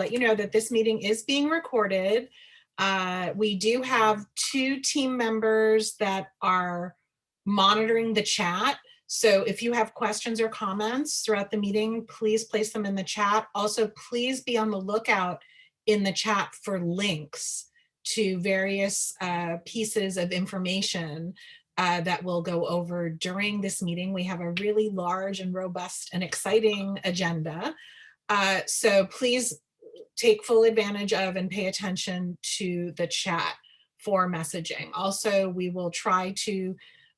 let you know that this meeting is being recorded. We do have 2 team members that are monitoring the chat. So if you have questions or comments throughout the meeting, please place them in the chat. Also, please be on the lookout in the chat for links to various pieces of information that we'll go over during this meeting. We have a really large and robust and exciting agenda. So please take full advantage of and pay attention to the chat for messaging. Also, we will try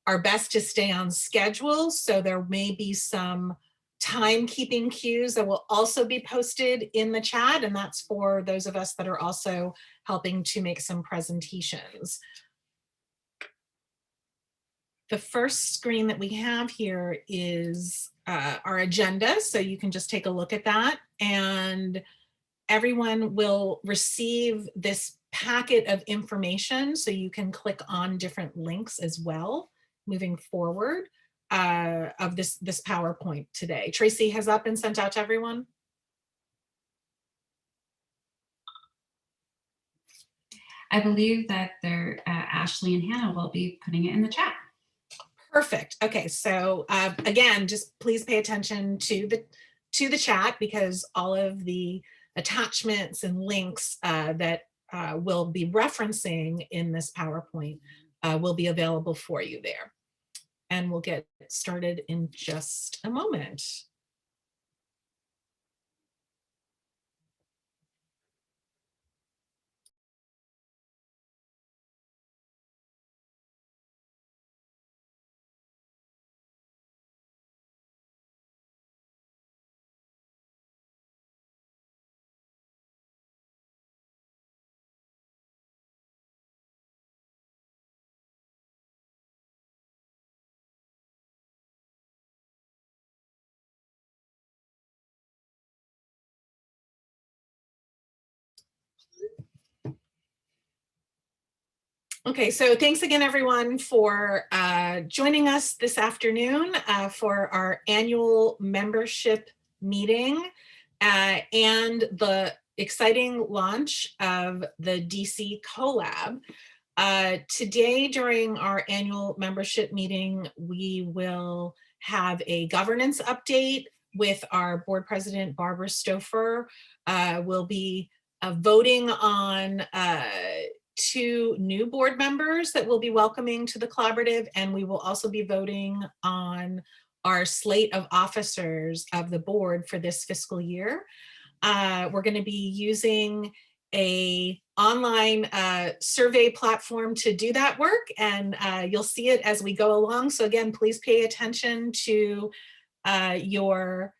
our best to stay on schedule. So there may be some timekeeping cues that will also be posted in the chat. And that's for those of us that are also helping to make some presentations. The first screen that we have here is our agenda. So you can just take a look at that, and everyone will receive this packet of information. So you can click on different links as well moving forward of this PowerPoint today. Tracy has that been sent out to everyone? I believe that Ashley and Hannah will be putting it in the chat. Perfect. Okay, so again, just please pay attention to the chat, because all of the attachments and links that we'll be referencing in this PowerPoint will be available for you there. And we'll get started in just a moment. Okay, so thanks again, everyone, for joining us this afternoon for our annual membership meeting and the exciting launch of the DC Colab. Today, during our annual membership meeting, we will have a governance update with our board president, Barbara Stouffer. We'll be voting on 2 new board members that we'll be welcoming to the collaborative, and we will also be voting on our slate of officers of the board for this fiscal year. We're going to be using an online survey platform to do that work, and you'll see it as we go along. So again, please pay attention to your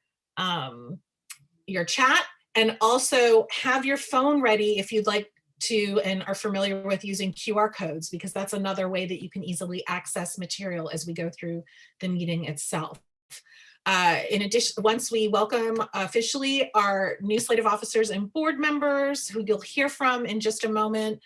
chat, and also have your phone ready if you'd like to and are familiar with using QR codes, because that's another way that you can easily access material as we go through the meeting itself. In addition, once we welcome officially our new slate of officers and board members, who you'll hear from in just a moment,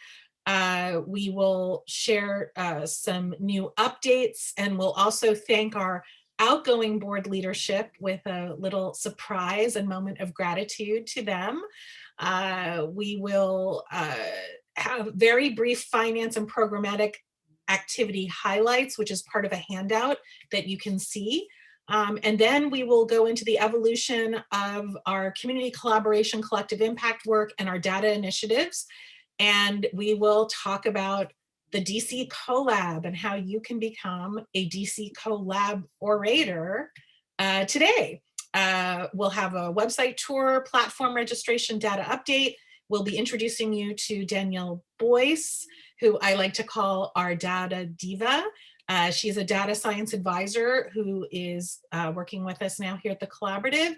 we will share some new updates, and we'll also thank our outgoing board leadership with a little surprise and moment of gratitude to them. We will have very brief finance and programmatic activity highlights, which is part of a handout that you can see. And then we will go into the evolution of our community collaboration, collective impact work, and our data initiatives. And we will talk about the DC Colab and how you can become a DC Colab orator today. We'll have a website tour, platform registration, data update. We'll be introducing you to Danielle Boyce, who I like to call our Data Diva. She's a data science advisor who is working with us now here at the collaborative.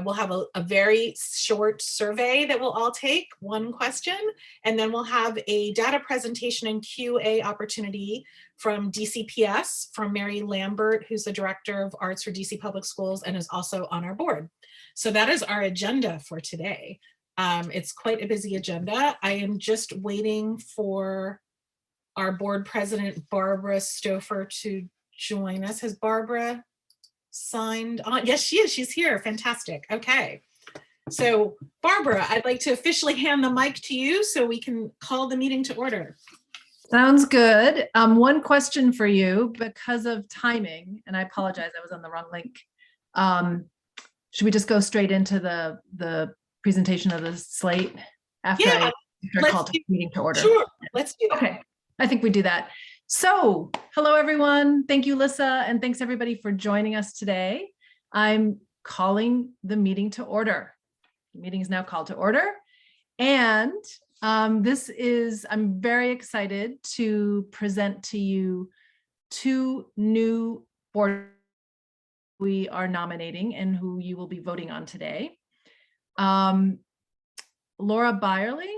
We'll have a very short survey that we'll all take, 1 question, and then we'll have a data presentation and QA opportunity from DCPS, from Mary Lambert, who's the Director of Arts for DC Public Schools and is also on our board. So that is our agenda for today. It's quite a busy agenda. I am just waiting for our board president, Barbara Stouffer, to join us. Has Barbara signed on? Yes, she is. She's here. Fantastic. Okay. So Barbara, I'd like to officially hand the mic to you so we can call the meeting to order. Sounds good. One question for you because of timing, and I apologize, I was on the wrong link. Should we just go straight into the presentation of the slate after I call the meeting to order? Sure, let's do that. Okay, I think we do that. So, hello everyone. Thank you, Lissa, and thanks everybody for joining us today. I'm calling the meeting to order. The meeting is now called to order. And I'm very excited to present to you two new board we are nominating and who you will be voting on today. Laura Byerly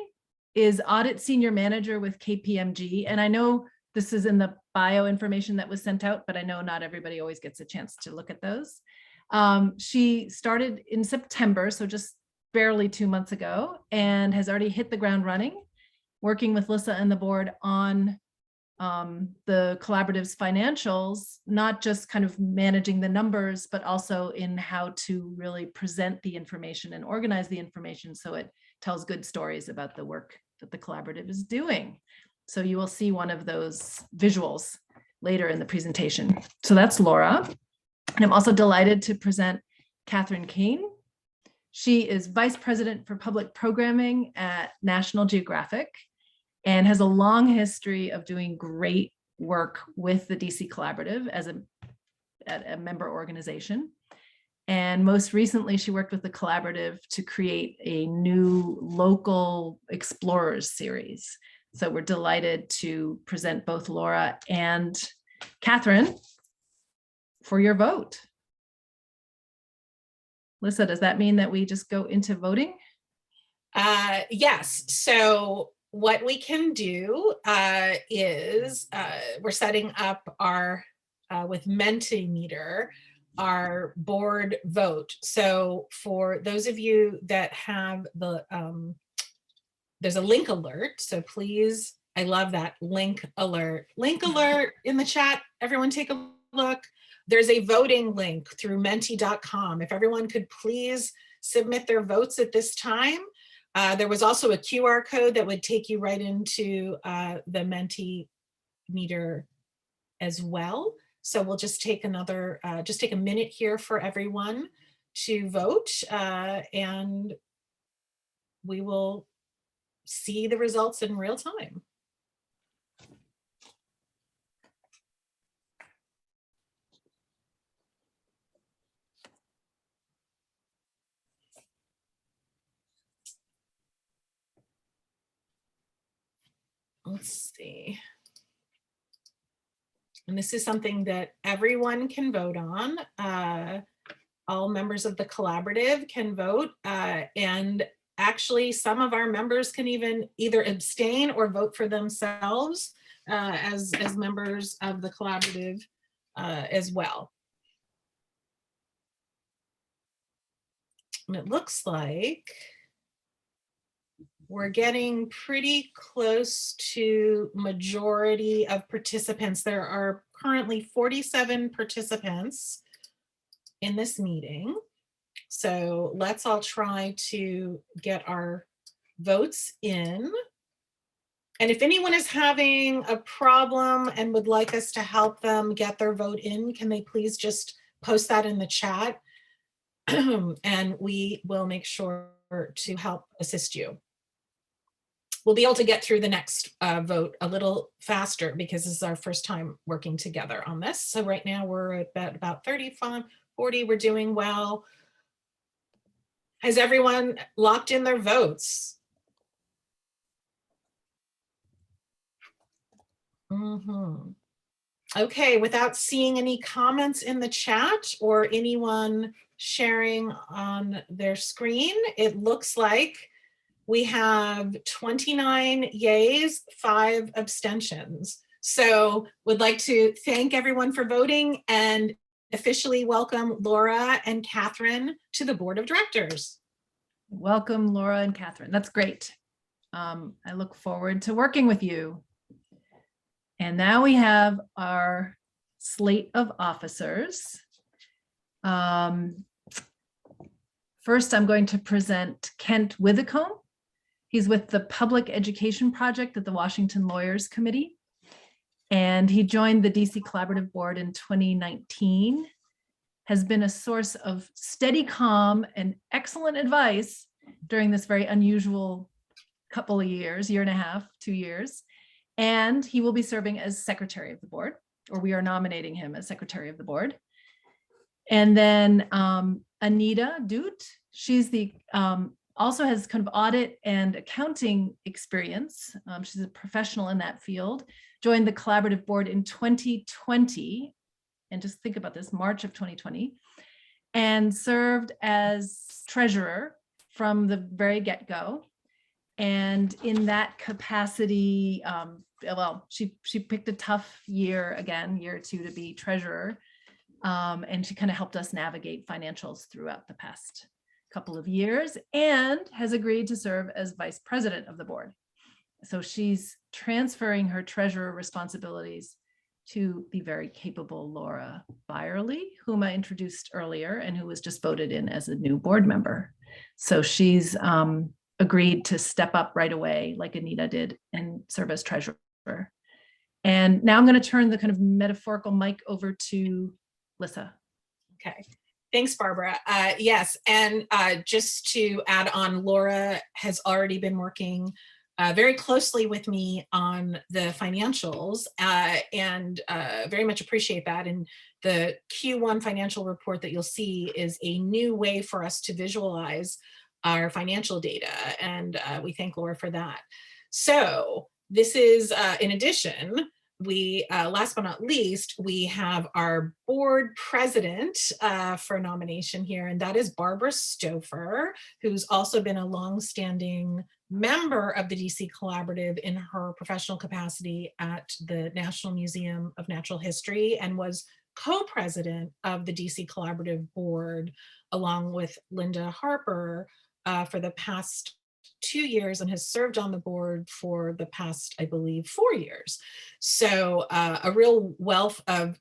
is Audit Senior Manager with KPMG. And I know this is in the bio information that was sent out, but I know not everybody always gets a chance to look at those. She started in September, so just barely 2 months ago, and has already hit the ground running, working with Lissa and the board on the collaborative's financials, not just kind of managing the numbers, but also in how to really present the information and organize the information so it tells good stories about the work that the collaborative is doing. So you will see one of those visuals later in the presentation. So that's Laura. And I'm also delighted to present Catherine Kane. She is Vice President for Public Programming at National Geographic and has a long history of doing great work with the DC Collaborative as a member organization. And most recently, she worked with the collaborative to create a new local explorers series. So we're delighted to present both Laura and Catherine for your vote. Lissa, does that mean that we just go into voting? Yes. So what we can do is we're setting up our, with Mentimeter, our board vote. So for those of you that have the, there's a link alert. So please, I love that link alert. Link alert in the chat. Everyone take a look. There's a voting link through menti.com. If everyone could please submit their votes at this time. There was also a QR code that would take you right into the Mentimeter as well. So we'll just take another, just take a minute here for everyone to vote, and we will see the results in real time. Let's see. And this is something that everyone can vote on. All members of the collaborative can vote, and actually some of our members can even either abstain or vote for themselves as members of the collaborative as well. And it looks like we're getting pretty close to majority of participants. There are currently 47 participants in this meeting. So let's all try to get our votes in. And if anyone is having a problem and would like us to help them get their vote in, can they please just post that in the chat? And we will make sure to help assist you. We'll be able to get through the next vote a little faster because this is our first time working together on this. So right now we're at about 35, 40, we're doing well. Has everyone locked in their votes? Okay, without seeing any comments in the chat or anyone sharing on their screen, it looks like we have 29 yays, 5 abstentions. So would like to thank everyone for voting and officially welcome Laura and Catherine to the board of directors. Welcome, Laura and Catherine. That's great. I look forward to working with you. And now we have our slate of officers. First, I'm going to present Kent Withicombe. He's with the Public Education Project at the Washington Lawyers Committee. And he joined the DC Collaborative Board in 2019, has been a source of steady calm and excellent advice during this very unusual couple of years, year and a half, 2 years. And he will be serving as secretary of the board, or we are nominating him as secretary of the board. And then Anita Doot, she's the also has kind of audit and accounting experience. She's a professional in that field, joined the collaborative board in 2020. And just think about this, March of 2020, and served as treasurer from the very get-go. And in that capacity, well, she picked a tough year again, year 2 to be treasurer. And she kind of helped us navigate financials throughout the past couple of years, and has agreed to serve as vice president of the board. So she's transferring her treasurer responsibilities to the very capable Laura Byerly, whom I introduced earlier and who was just voted in as a new board member. So she's agreed to step up right away like Anita did and serve as treasurer. And now I'm going to turn the kind of metaphorical mic over to Lissa. Okay. Thanks, Barbara. Yes, and just to add on, Laura has already been working very closely with me on the financials and very much appreciate that. And the Q1 financial report that you'll see is a new way for us to visualize our financial data. And we thank Laura for that. So this is, in addition, we, last but not least, we have our board president for nomination here, and that is Barbara Stouffer, who's also been a longstanding member of the DC Collaborative in her professional capacity at the National Museum of Natural History, and was co-president of the DC Collaborative Board, along with Linda Harper, for the past 2 years, and has served on the board for the past, I believe, 4 years. So a real wealth of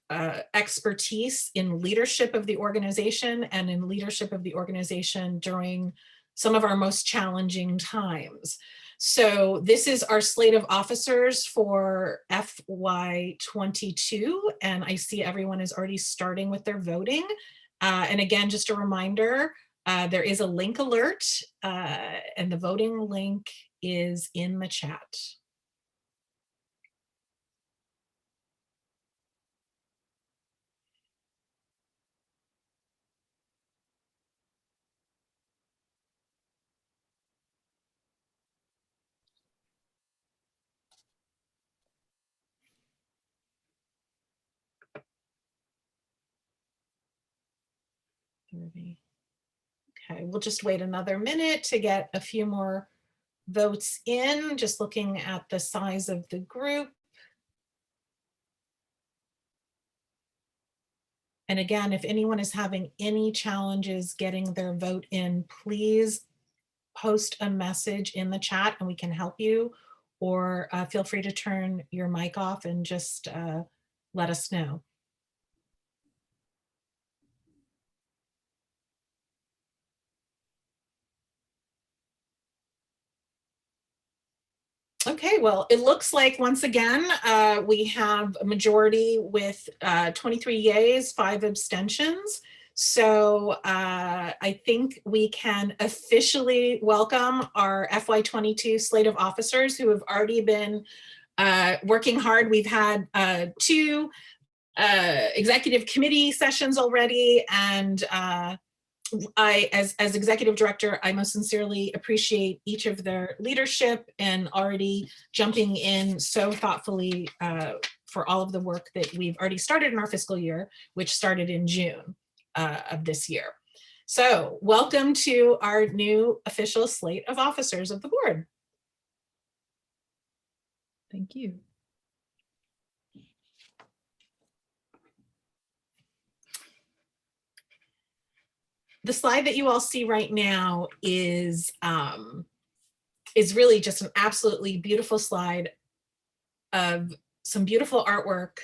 expertise in leadership of the organization and in leadership of the organization during some of our most challenging times. So this is our slate of officers for FY22, and I see everyone is already starting with their voting. And again, just a reminder, there is a link alert, and the voting link is in the chat. Okay, we'll just wait another minute to get a few more votes in, just looking at the size of the group. And again, if anyone is having any challenges getting their vote in, please post a message in the chat and we can help you, or feel free to turn your mic off and just let us know. Okay, well, it looks like once again, we have a majority with 23 yays, 5 abstentions. So I think we can officially welcome our FY22 slate of officers who have already been working hard. We've had 2 executive committee sessions already, and as executive director, I most sincerely appreciate each of their leadership and already jumping in so thoughtfully for all of the work that we've already started in our fiscal year, which started in June of this year. So welcome to our new official slate of officers of the board. Thank you. The slide that you all see right now is really just an absolutely beautiful slide of some beautiful artwork,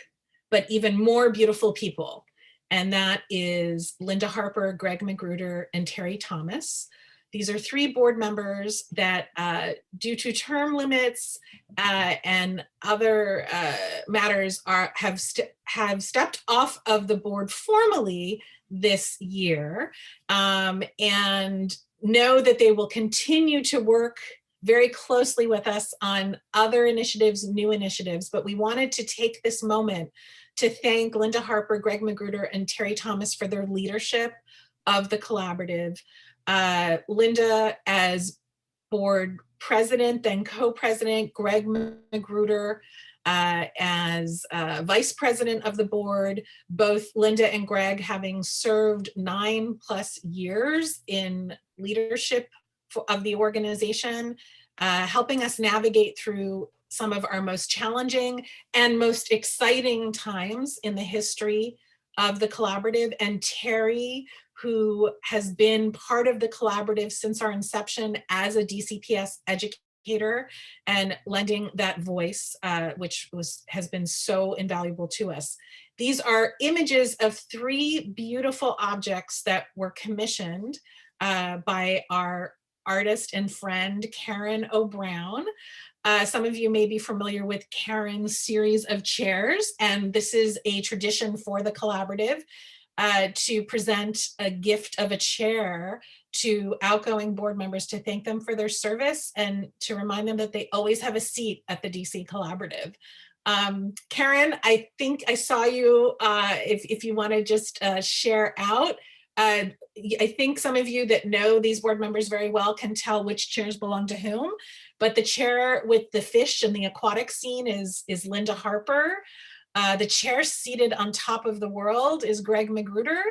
but even more beautiful people. and that is Linda Harper, Greg Magruder, and Terry Thomas. These are 3 board members that, due to term limits and other matters, have stepped off of the board formally this year, and know that they will continue to work very closely with us on other initiatives, new initiatives. But we wanted to take this moment to thank Linda Harper, Greg Magruder, and Terry Thomas for their leadership of the collaborative. Linda as board president, then co-president, Greg Magruder as vice president of the board, both Linda and Greg having served 9+ years in leadership of the organization, helping us navigate through some of our most challenging and most exciting times in the history of the collaborative. And Terry, who has been part of the collaborative since our inception as a DCPS educator and lending that voice, which has been so invaluable to us. These are images of 3 beautiful objects that were commissioned by our artist and friend, Karen O'Brown. Some of you may be familiar with Karen's series of chairs, and this is a tradition for the collaborative to present a gift of a chair to outgoing board members to thank them for their service and to remind them that they always have a seat at the DC Collaborative. Karen, I think I saw you, if you want to just share out. I think some of you that know these board members very well can tell which chairs belong to whom, but the chair with the fish and the aquatic scene is Linda Harper. The chair seated on top of the world is Greg Magruder,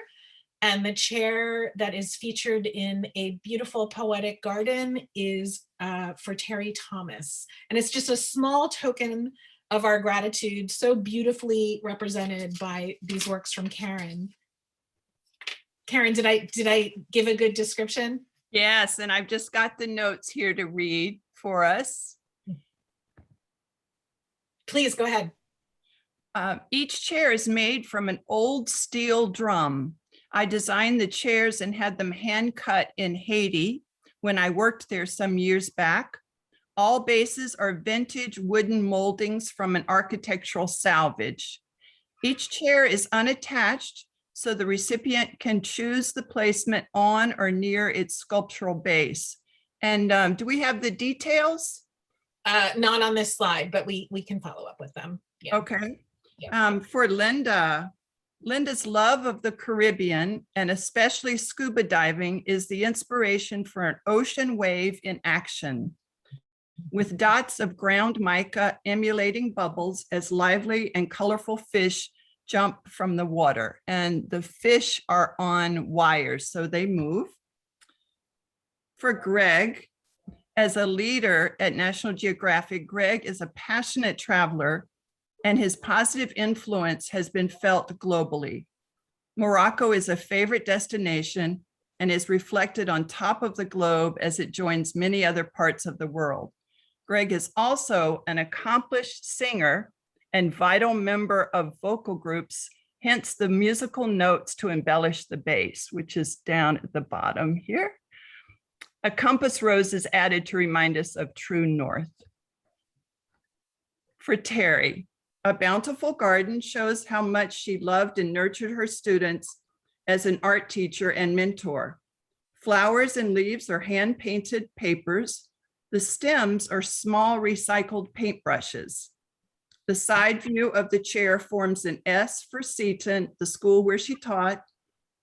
and the chair that is featured in a beautiful poetic garden is for Terry Thomas. And it's just a small token of our gratitude, so beautifully represented by these works from Karen. Karen, did I give a good description? Yes, and I've just got the notes here to read for us. Please go ahead. Each chair is made from an old steel drum. I designed the chairs and had them hand cut in Haiti when I worked there some years back. All bases are vintage wooden moldings from an architectural salvage. Each chair is unattached, so the recipient can choose the placement on or near its sculptural base. And do we have the details? Not on this slide, but we can follow up with them. Yeah. Okay. Yeah. For Linda's love of the Caribbean and especially scuba diving is the inspiration for an ocean wave in action, with dots of ground mica emulating bubbles as lively and colorful fish jump from the water. And the fish are on wires, so they move. For Greg, as a leader at National Geographic, Greg is a passionate traveler, and his positive influence has been felt globally. Morocco is a favorite destination and is reflected on top of the globe as it joins many other parts of the world. Greg is also an accomplished singer and vital member of vocal groups, hence the musical notes to embellish the bass, which is down at the bottom here. A compass rose is added to remind us of true north. For Terry, a bountiful garden shows how much she loved and nurtured her students as an art teacher and mentor. Flowers and leaves are hand-painted papers. The stems are small recycled paintbrushes. The side view of the chair forms an S for Seton, the school where she taught,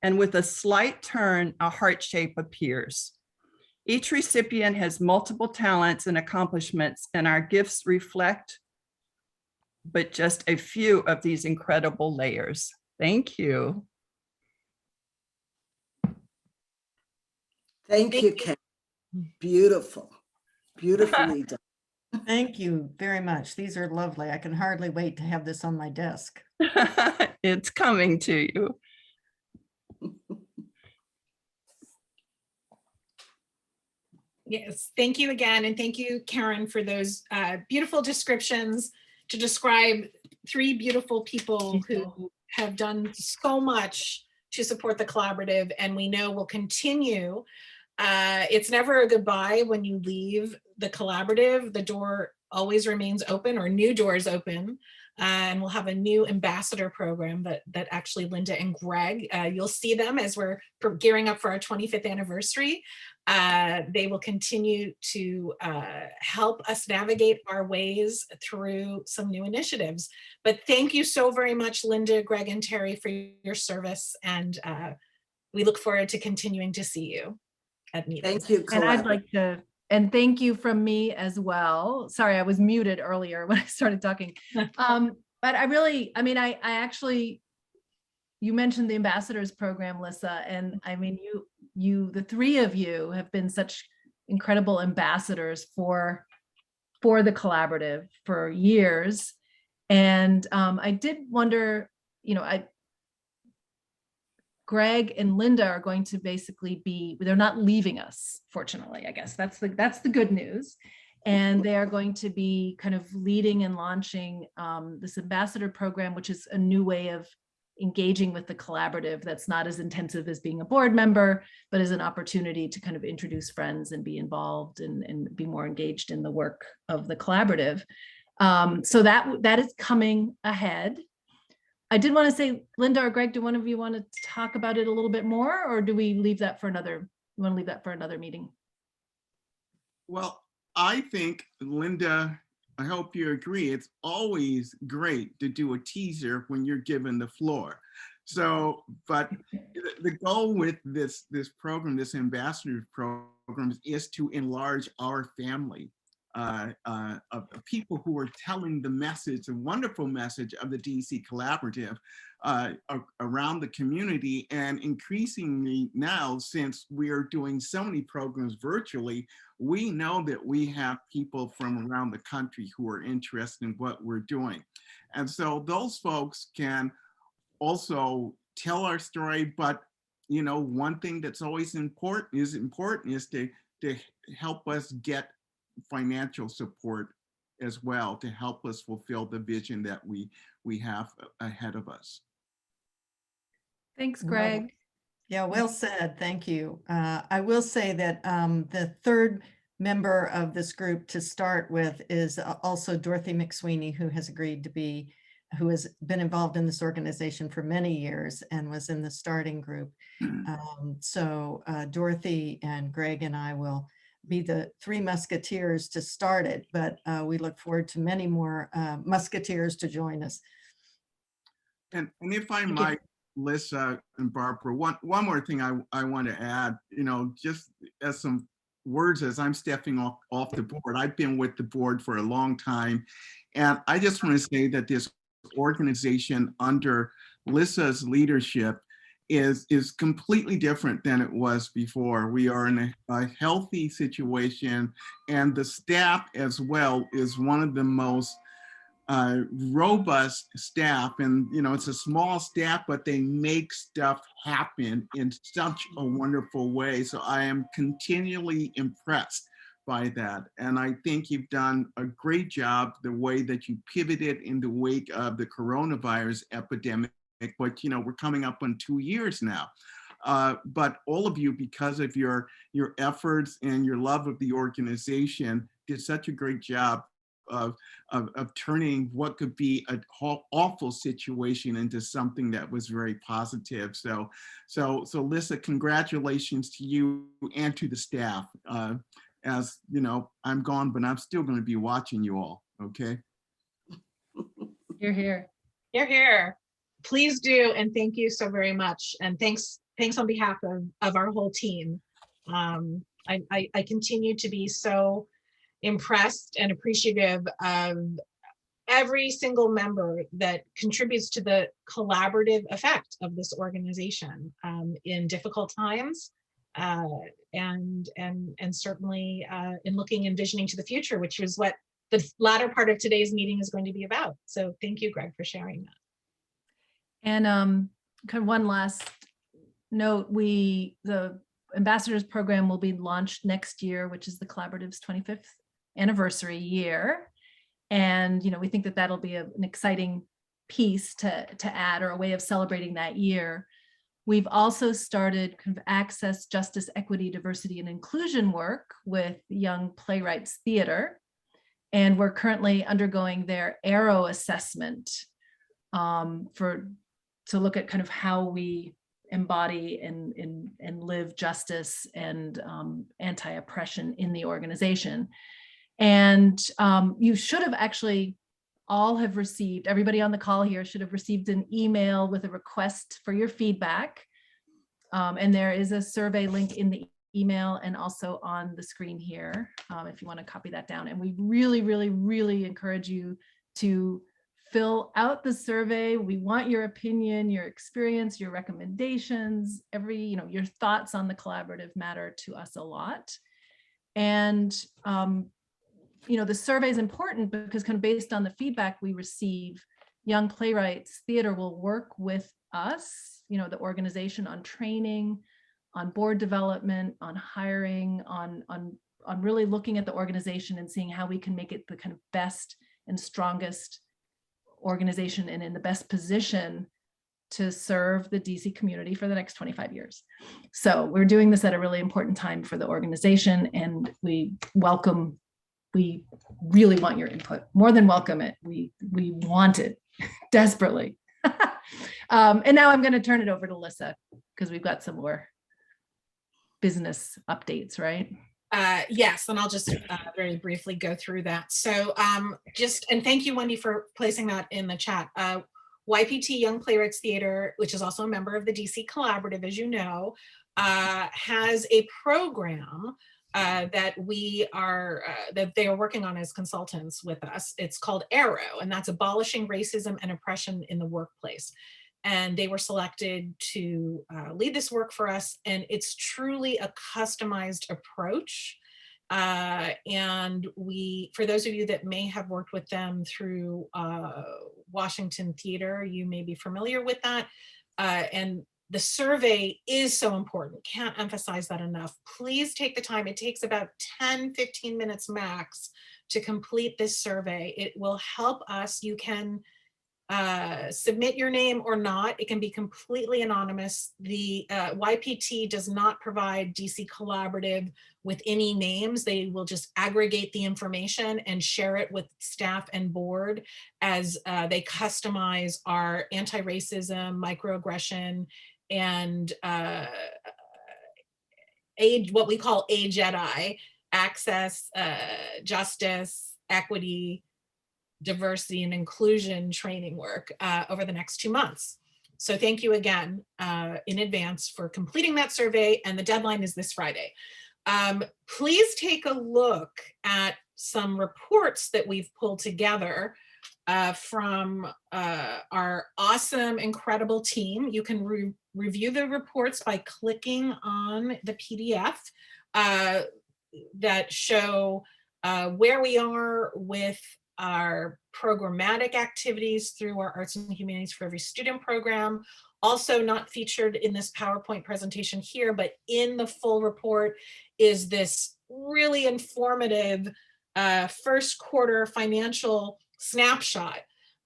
and with a slight turn, a heart shape appears. Each recipient has multiple talents and accomplishments, and our gifts reflect but just a few of these incredible layers. Thank you. Thank you, Karen. Beautiful, beautifully done. Thank you very much. These are lovely. I can hardly wait to have this on my desk. It's coming to you. Yes, thank you again. And thank you, Karen, for those beautiful descriptions to describe 3 beautiful people who have done so much to support the collaborative, and we know will continue. It's never a goodbye when you leave the collaborative. The door always remains open, or new doors open. And we'll have a new ambassador program that actually Linda and Greg, you'll see them as we're gearing up for our 25th anniversary. They will continue to help us navigate our ways through some new initiatives. But thank you so very much, Linda, Greg, and Terry, for your service. And we look forward to continuing to see you at meetings. Thank you, And I'd Colab. like to, and thank you from me as well. Sorry, I was muted earlier when I started talking. But I really, I mean, I actually, you mentioned the ambassadors program, Lissa, and I mean, the three of you have been such incredible ambassadors for the collaborative for years. And I did wonder, you know, Greg and Linda are going to basically be, they're not leaving us, fortunately, I guess. That's the good news. And they are going to be kind of leading and launching this ambassador program, which is a new way of engaging with the collaborative that's not as intensive as being a board member, but is an opportunity to kind of introduce friends and be involved and be more engaged in the work of the collaborative. So that is coming ahead. I did want to say, Linda or Greg, do one of you want to talk about it a little bit more, or do we leave that for another, you want to leave that for another meeting? Well, I think, Linda, I hope you agree, it's always great to do a teaser when you're given the floor. So, but the goal with this program, this ambassador program, is to enlarge our family of people who are telling the message, the wonderful message of the DC Collaborative around the community. And increasingly now, since we are doing so many programs virtually, we know that we have people from around the country who are interested in what we're doing. And so those folks can also tell our story, but you know, one thing that's always important is to help us get financial support as well to help us fulfill the vision that we have ahead of us. Thanks, Greg. Yeah, well said. Thank you. I will say that the third member of this group to start with is also Dorothy McSweeney, who has agreed to be, who has been involved in this organization for many years and was in the starting group. So Dorothy and Greg and I will be the three musketeers to start it, but we look forward to many more musketeers to join us. And if I might, Lissa and Barbara, one more thing I want to add, you know, just as some words as I'm stepping off the board. I've been with the board for a long time, and I just want to say that this organization under Lissa's leadership is completely different than it was before. We are in a healthy situation, and the staff as well is one of the most robust staff. And you know, it's a small staff, but they make stuff happen in such a wonderful way. So I am continually impressed by that. And I think you've done a great job the way that you pivoted in the wake of the coronavirus epidemic. But you know, we're coming up on 2 years now. But all of you, because of your efforts and your love of the organization, did such a great job of turning what could be an awful situation into something that was very positive. So Lissa, congratulations to you and to the staff. As you know, I'm gone, but I'm still going to be watching you all. Okay. You're here. You're here. Please do, and thank you so very much. And thanks on behalf of our whole team. I continue to be so impressed and appreciative of every single member that contributes to the collaborative effect of this organization in difficult times, and certainly in looking and visioning to the future, which is what the latter part of today's meeting is going to be about. So thank you, Greg, for sharing that. And kind of one last note, the ambassadors program will be launched next year, which is the collaborative's 25th anniversary year. And, you know, we think that that'll be an exciting piece to add, or a way of celebrating that year. We've also started kind of access, justice, equity, diversity, and inclusion work with Young Playwrights Theater. And we're currently undergoing their Arrow assessment to look at kind of how we embody and live justice and anti-oppression in the organization. And you should have actually all have received, everybody on the call here should have received an email with a request for your feedback. And there is a survey link in the email and also on the screen here, if you want to copy that down. And we really, really, really encourage you to fill out the survey. We want your opinion, your experience, your recommendations, your thoughts on the collaborative matter to us a lot. And the survey is important because kind of based on the feedback we receive, Young Playwrights Theater will work with us, the organization, on training, on board development, on hiring, on really looking at the organization and seeing how we can make it the kind of best and strongest organization and in the best position to serve the DC community for the next 25 years. So we're doing this at a really important time for the organization, and we really want your input, more than welcome it. We want it desperately. And now I'm going to turn it over to Lissa because we've got some more business updates, right? Yes, and I'll just very briefly go through that. So and thank you, Wendy, for placing that in the chat. YPT, Young Playwrights Theater, which is also a member of the DC Collaborative, as you know, has a program that they are working on as consultants with us. It's called Arrow, and that's Abolishing Racism and Oppression in the Workplace. And they were selected to lead this work for us. And it's truly a customized approach. And for those of you that may have worked with them through Washington Theater, you may be familiar with that. And the survey is so important. Can't emphasize that enough. Please take the time. It takes about 10-15 minutes max to complete this survey. It will help us. You can submit your name or not. It can be completely anonymous. The YPT does not provide DC Collaborative with any names. They will just aggregate the information and share it with staff and board as they customize our anti-racism, microaggression, and what we call AJEDI, access, justice, equity, diversity, and inclusion training work over the next 2 months. So thank you again in advance for completing that survey, and the deadline is this Friday. Please take a look at some reports that we've pulled together from our awesome, incredible team. You can review the reports by clicking on the PDF that show where we are with our programmatic activities through our Arts and Humanities for Every Student program. Also not featured in this PowerPoint presentation here, but in the full report is this really informative first quarter financial snapshot.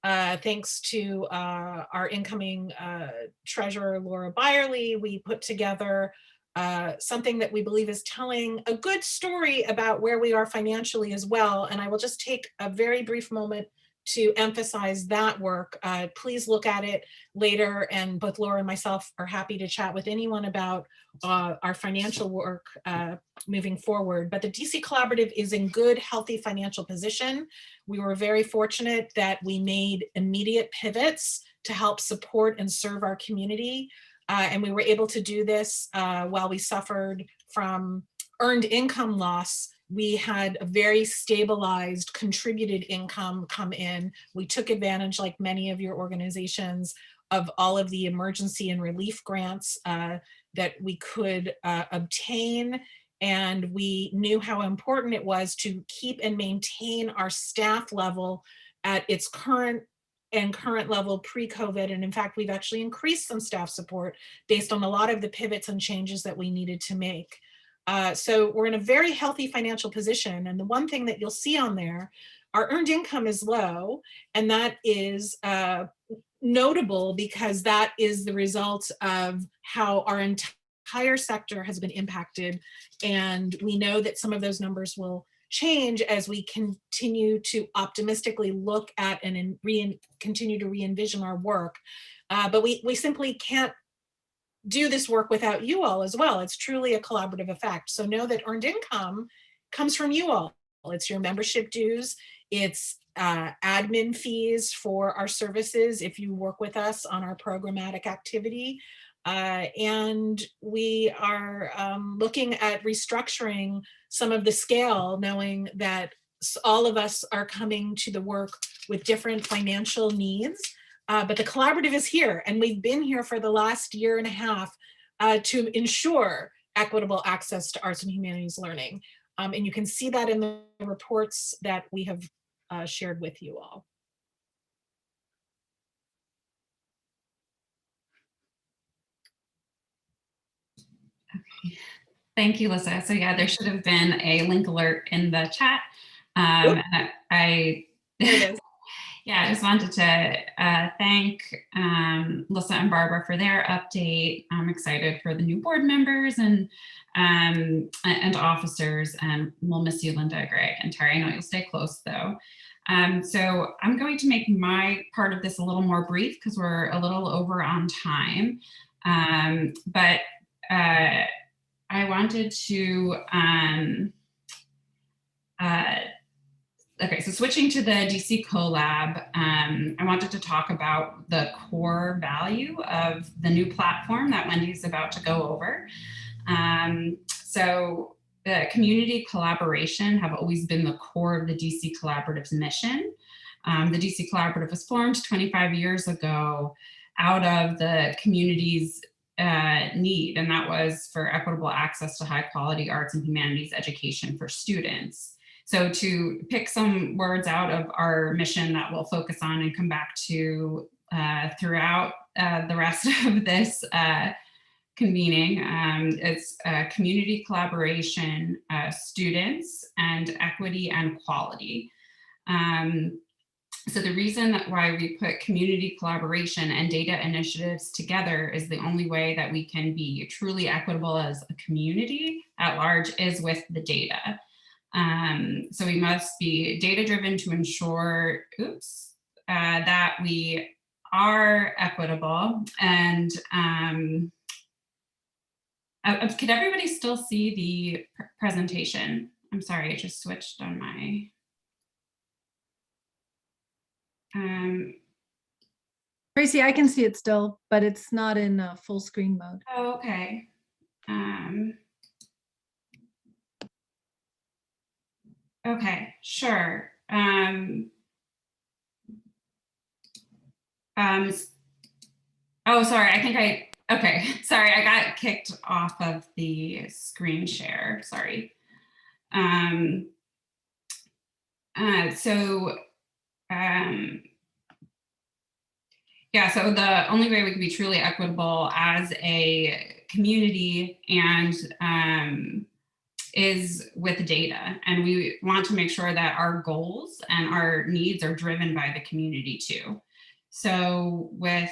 Thanks to our incoming treasurer, Laura Byerly, we put together something that we believe is telling a good story about where we are financially as well. And I will just take a very brief moment to emphasize that work. Please look at it later, and both Laura and myself are happy to chat with anyone about our financial work moving forward. But the DC Collaborative is in good, healthy financial position. We were very fortunate that we made immediate pivots to help support and serve our community. And we were able to do this while we suffered from earned income loss. We had a very stabilized contributed income come in. We took advantage, like many of your organizations, of all of the emergency and relief grants that we could obtain. And we knew how important it was to keep and maintain our staff level at its current level pre-COVID. And in fact, we've actually increased some staff support based on a lot of the pivots and changes that we needed to make. So we're in a very healthy financial position. And the one thing that you'll see on there our earned income is low, and that is notable because that is the result of how our entire sector has been impacted. And we know that some of those numbers will change as we continue to optimistically look at and continue to re-envision our work. But we simply can't do this work without you all as well. It's truly a collaborative effect. So know that earned income comes from you all. It's your membership dues. It's admin fees for our services if you work with us on our programmatic activity. And we are looking at restructuring some of the scale, knowing that all of us are coming to the work with different financial needs. But the collaborative is here, and we've been here for the last year and a half to ensure equitable access to arts and humanities learning. And you can see that in the reports that we have shared with you all. Thank you, Lisa. So yeah, there should have been a link alert in the chat. And I yeah, I just wanted to thank Lisa and Barbara for their update. I'm excited for the new board members and officers, and we'll miss you, Linda, Greg, and Terry. I know you'll stay close though. So I'm going to make my part of this a little more brief because we're a little over on time. But I wanted to, okay, so switching to the DC Colab, I wanted to talk about the core value of the new platform that Wendy's about to go over. So the community collaboration have always been the core of the DC Collaborative's mission. The DC Collaborative was formed 25 years ago out of the community's need, and that was for equitable access to high quality arts and humanities education for students. So to pick some words out of our mission that we'll focus on and come back to throughout the rest of this convening, it's community collaboration, students, and equity and quality. So the reason that why we put community collaboration and data initiatives together is the only way that we can be truly equitable as a community at large is with the data. So we must be data-driven to ensure, that we are equitable. And could everybody still see the presentation? I'm sorry, I just switched on my. Tracy, I can see it still, but it's not in full screen mode. Oh, okay. Okay, sure. Oh, sorry, I think okay, sorry, I got kicked off of the screen share, sorry. Yeah, so the only way we can be truly equitable as a community and is with data. And we want to make sure that our goals and our needs are driven by the community too. So with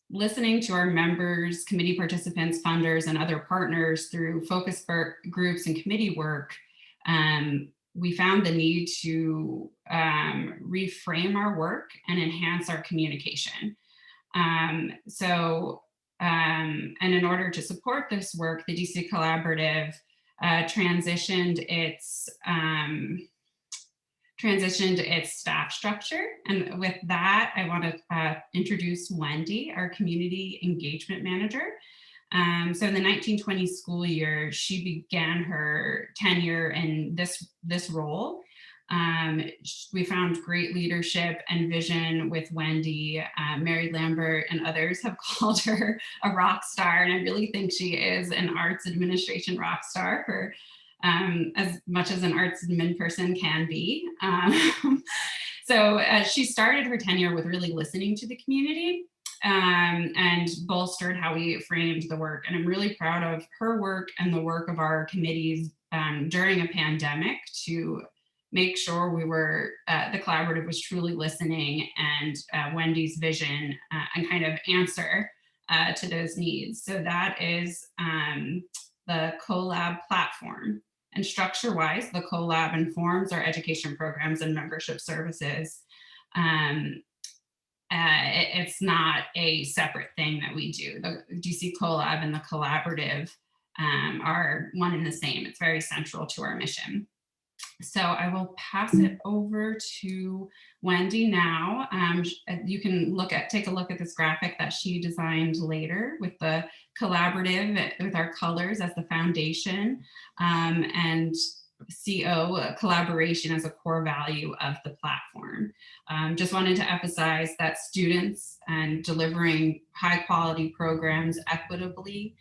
listening to our members, committee participants, funders, and other partners through focus groups and committee work, we found the need to reframe our work and enhance our communication. And in order to support this work, the DC Collaborative transitioned its staff structure. And with that, I want to introduce Wendy, our community engagement manager. So in the 1920 school year, she began her tenure in this role. We found great leadership and vision with Wendy. Mary Lambert and others have called her a rock star, and I really think she is an arts administration rock star for as much as an arts admin person can be. So she started her tenure with really listening to the community and bolstered how we framed the work. And I'm really proud of her work and the work of our committees during a pandemic to make sure we were, the collaborative was truly listening and Wendy's vision and kind of answer to those needs. So that is the Colab platform. And structure-wise, the Colab informs our education programs and membership services. It's not a separate thing that we do. The DC Colab and the collaborative are one and the same. It's very central to our mission. So I will pass it over to Wendy now. You can take a look at this graphic that she designed later with the collaborative, with our colors as the foundation, and CO, collaboration as a core value of the platform. Just wanted to emphasize that students and delivering high quality programs equitably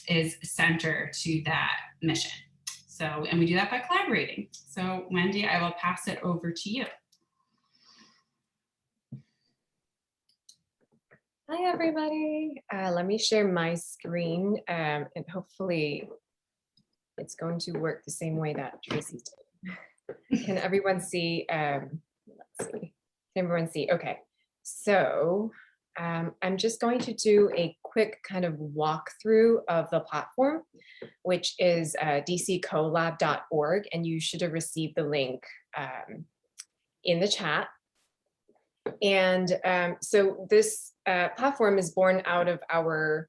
is center to that mission. So, and we do that by collaborating. So Wendy, I will pass it over to you. Hi, everybody. Let me share my screen and hopefully it's going to work the same way that Tracy's did. Can everyone see? Let's see. Can everyone see? Okay. So I'm just going to do a quick kind of walkthrough of the platform, which is dccolab.org, and you should have received the link in the chat. And so this platform is born out of our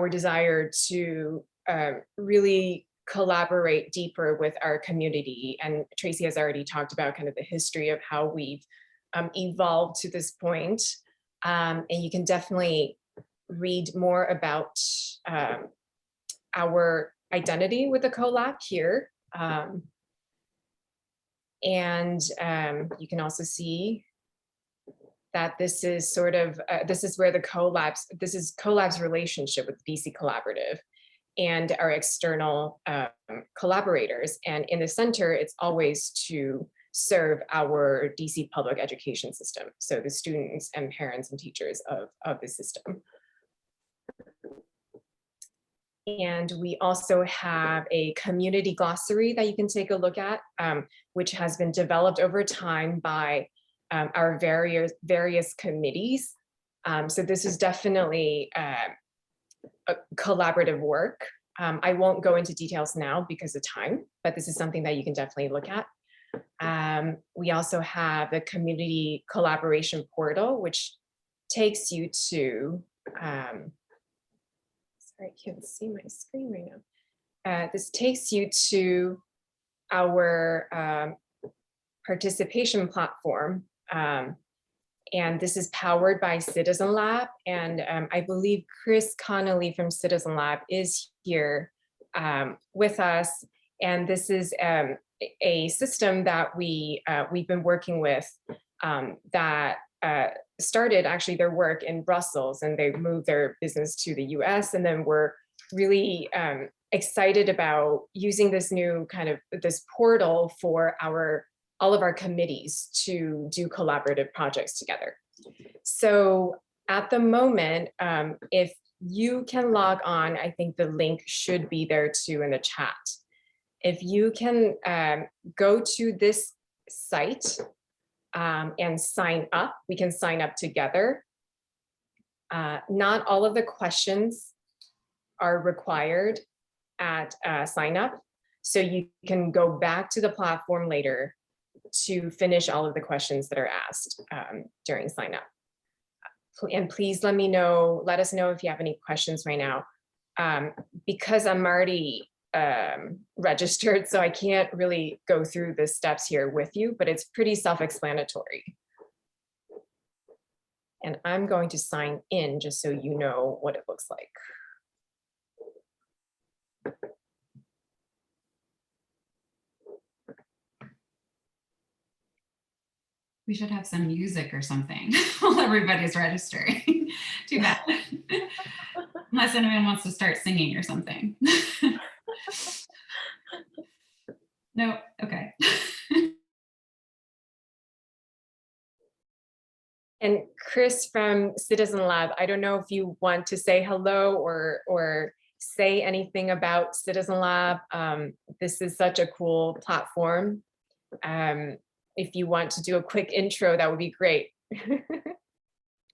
desire to really collaborate deeper with our community. And Tracy has already talked about kind of the history of how we've evolved to this point. And you can definitely read more about our identity with the Colab here. And you can also see that this is sort of, this is where the Colab's relationship with DC Collaborative and our external collaborators. And in the center, it's always to serve our DC public education system. So the students and parents and teachers of the system. And we also have a community glossary that you can take a look at, which has been developed over time by our various committees. So this is definitely a collaborative work. I won't go into details now because of time, but this is something that you can definitely look at. We also have the community collaboration portal, which takes you to, sorry, I can't see my screen right now. This takes you to our participation platform. And this is powered by Citizen Lab. And I believe Chris Connolly from Citizen Lab is here with us. And this is a system that we've been working with that started actually their work in Brussels, and they moved their business to the US. And then we're really excited about using this new kind of this portal for all of our committees to do collaborative projects together. So at the moment, if you can log on, I think the link should be there too in the chat. If you can go to this site and sign up, we can sign up together. Not all of the questions are required at sign up. So you can go back to the platform later to finish all of the questions that are asked during sign up. And please let us know if you have any questions right now, because I'm already registered, so I can't really go through the steps here with you, but it's pretty self-explanatory. And I'm going to sign in just so you know what it looks like. We should have some music or something while everybody's registering. Too bad. Unless anyone wants to start singing or something. No, okay. And Chris from Citizen Lab, I don't know if you want to say hello or say anything about Citizen Lab. This is such a cool platform. If you want to do a quick intro, that would be great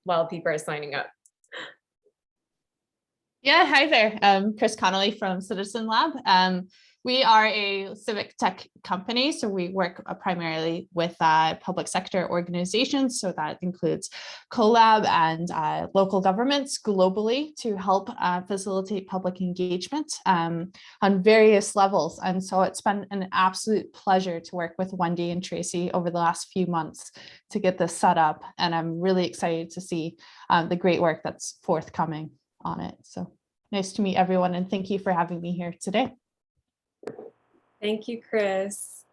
while people are signing up. Yeah, hi there. Chris Connolly from Citizen Lab. We are a civic tech company, so we work primarily with public sector organizations. So that includes Colab and local governments globally to help facilitate public engagement on various levels. And so it's been an absolute pleasure to work with Wendy and Tracy over the last few months to get this set up. And I'm really excited to see the great work that's forthcoming on it. So nice to meet everyone, and thank you for having me here today. Thank you, Chris.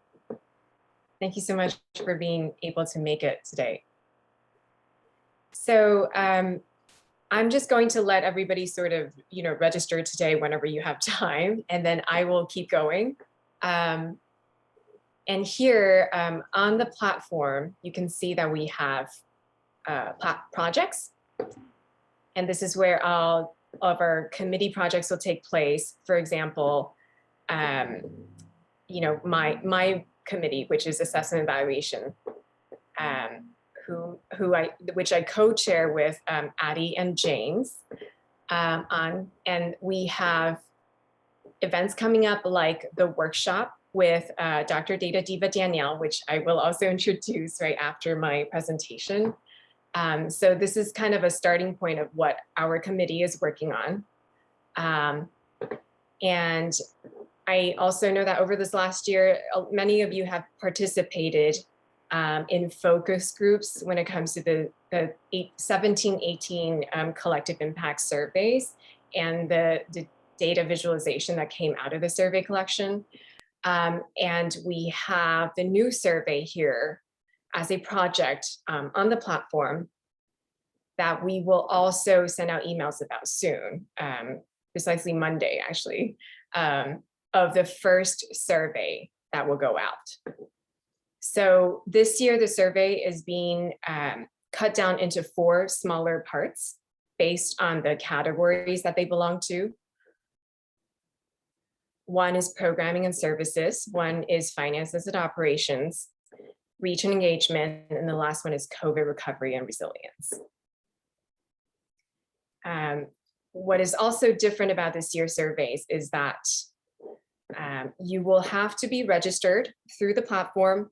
Thank you so much for being able to make it today. So I'm just going to let everybody sort of, register today whenever you have time, and then I will keep going. And here on the platform, you can see that we have projects. And this is where all of our committee projects will take place. For example, my committee, which is assessment and evaluation, which I co-chair with Addie and James and we have events coming up like the workshop with Dr. Data Diva Danielle, which I will also introduce right after my presentation. So this is kind of a starting point of what our committee is working on. And I also know that over this last year, many of you have participated in focus groups when it comes to the 17-18 collective impact surveys and the data visualization that came out of the survey collection. And we have the new survey here as a project on the platform that we will also send out emails about soon, precisely Monday, actually, of the first survey that will go out. So this year, the survey is being cut down into 4 smaller parts based on the categories that they belong to. One is programming and services, one is finances and operations, reach and engagement, and the last one is COVID recovery and resilience. What is also different about this year's surveys is that you will have to be registered through the platform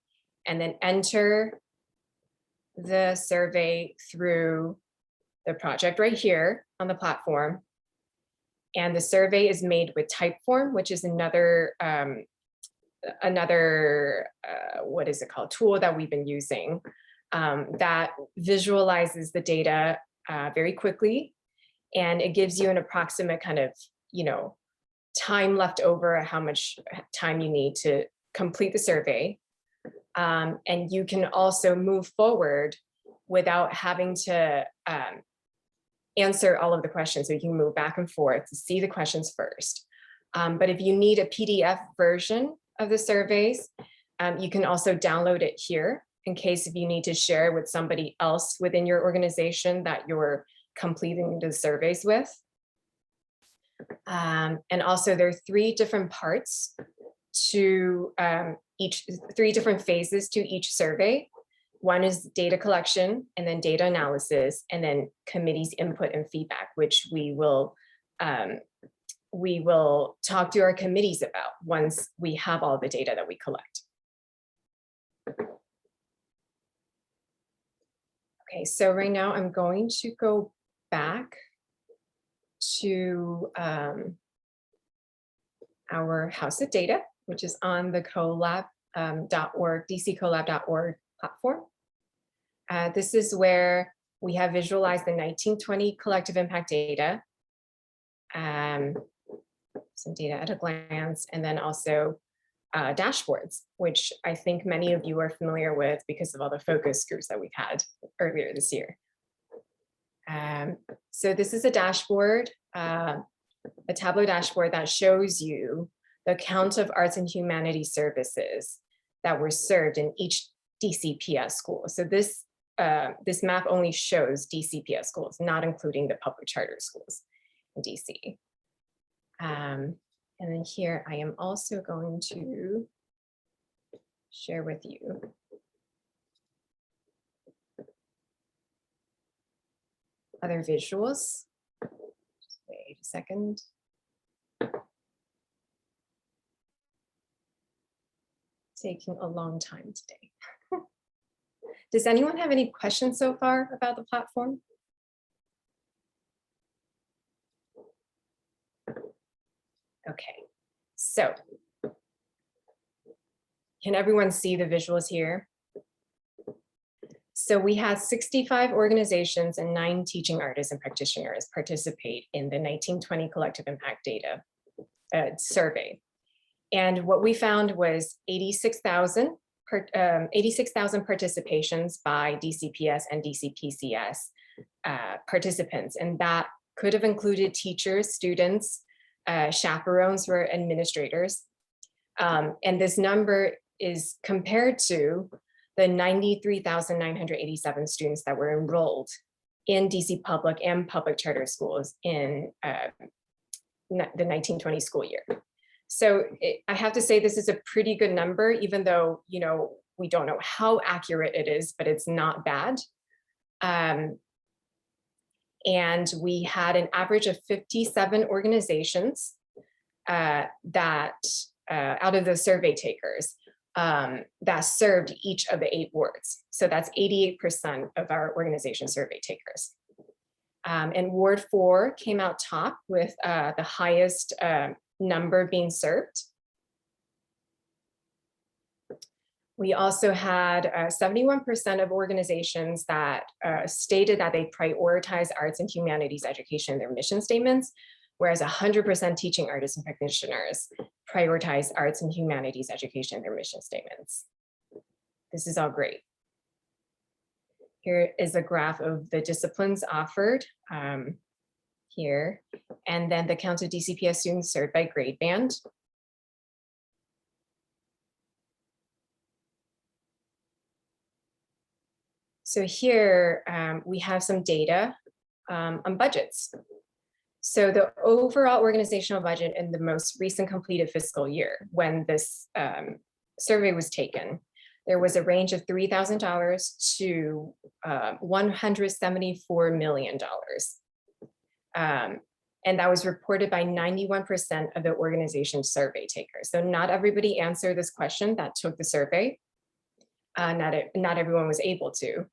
and then enter the survey through the project right here on the platform. And the survey is made with Typeform, which is another what is it called, tool that we've been using that visualizes the data very quickly. And it gives you an approximate kind of, time left over, how much time you need to complete the survey. And you can also move forward without having to answer all of the questions. So you can move back and forth to see the questions first. But if you need a PDF version of the surveys, you can also download it here in case if you need to share with somebody else within your organization that you're completing the surveys with. And also there are 3 different parts to 3 different phases to each survey. One is data collection, and then data analysis, and then committee's input and feedback, which we will talk to our committees about once we have all the data that we collect. Okay, so right now I'm going to go back to our House of Data, which is on the colab.org, dccolab.org platform. This is where we have visualized the 1920 collective impact data, some data at a glance, and then also dashboards, which I think many of you are familiar with because of all the focus groups that we've had earlier this year. So this is a dashboard, a Tableau dashboard that shows you the count of arts and humanities services that were served in each DCPS school. So this map only shows DCPS schools, not including the public charter schools in DC. And then here I am also going to share with you. Other visuals. Just wait a second. Taking a long time today. Does anyone have any questions so far about the platform? Okay, so can everyone see the visuals here? So we had 65 organizations and 9 teaching artists and practitioners participate in the 1920 Collective Impact Data survey. And what we found was 86,000 participations by DCPS and DCPCS participants. And that could have included teachers, students, chaperones or administrators. And this number is compared to the 93,987 students that were enrolled in DC public and public charter schools in the 1920 school year. So I have to say this is a pretty good number, even though, you know, we don't know how accurate it is, but it's not bad. And we had an average of 57 organizations that out of the survey takers that served each of the 8 wards. So that's 88% of our organization survey takers. And Ward 4 came out top with the highest number being served. We also had 71% of organizations that stated that they prioritize arts and humanities education in their mission statements, whereas 100% teaching artists and practitioners prioritize arts and humanities education in their mission statements. This is all great. Here is a graph of the disciplines offered here, and then the count of DCPS students served by grade band. So here we have some data on budgets. So the overall organizational budget in the most recent completed fiscal year, when this survey was taken, there was a range of $3,000 to $174 million. And that was reported by 91% of the organization survey takers. So not everybody answered this question that took the survey. Not everyone was able to.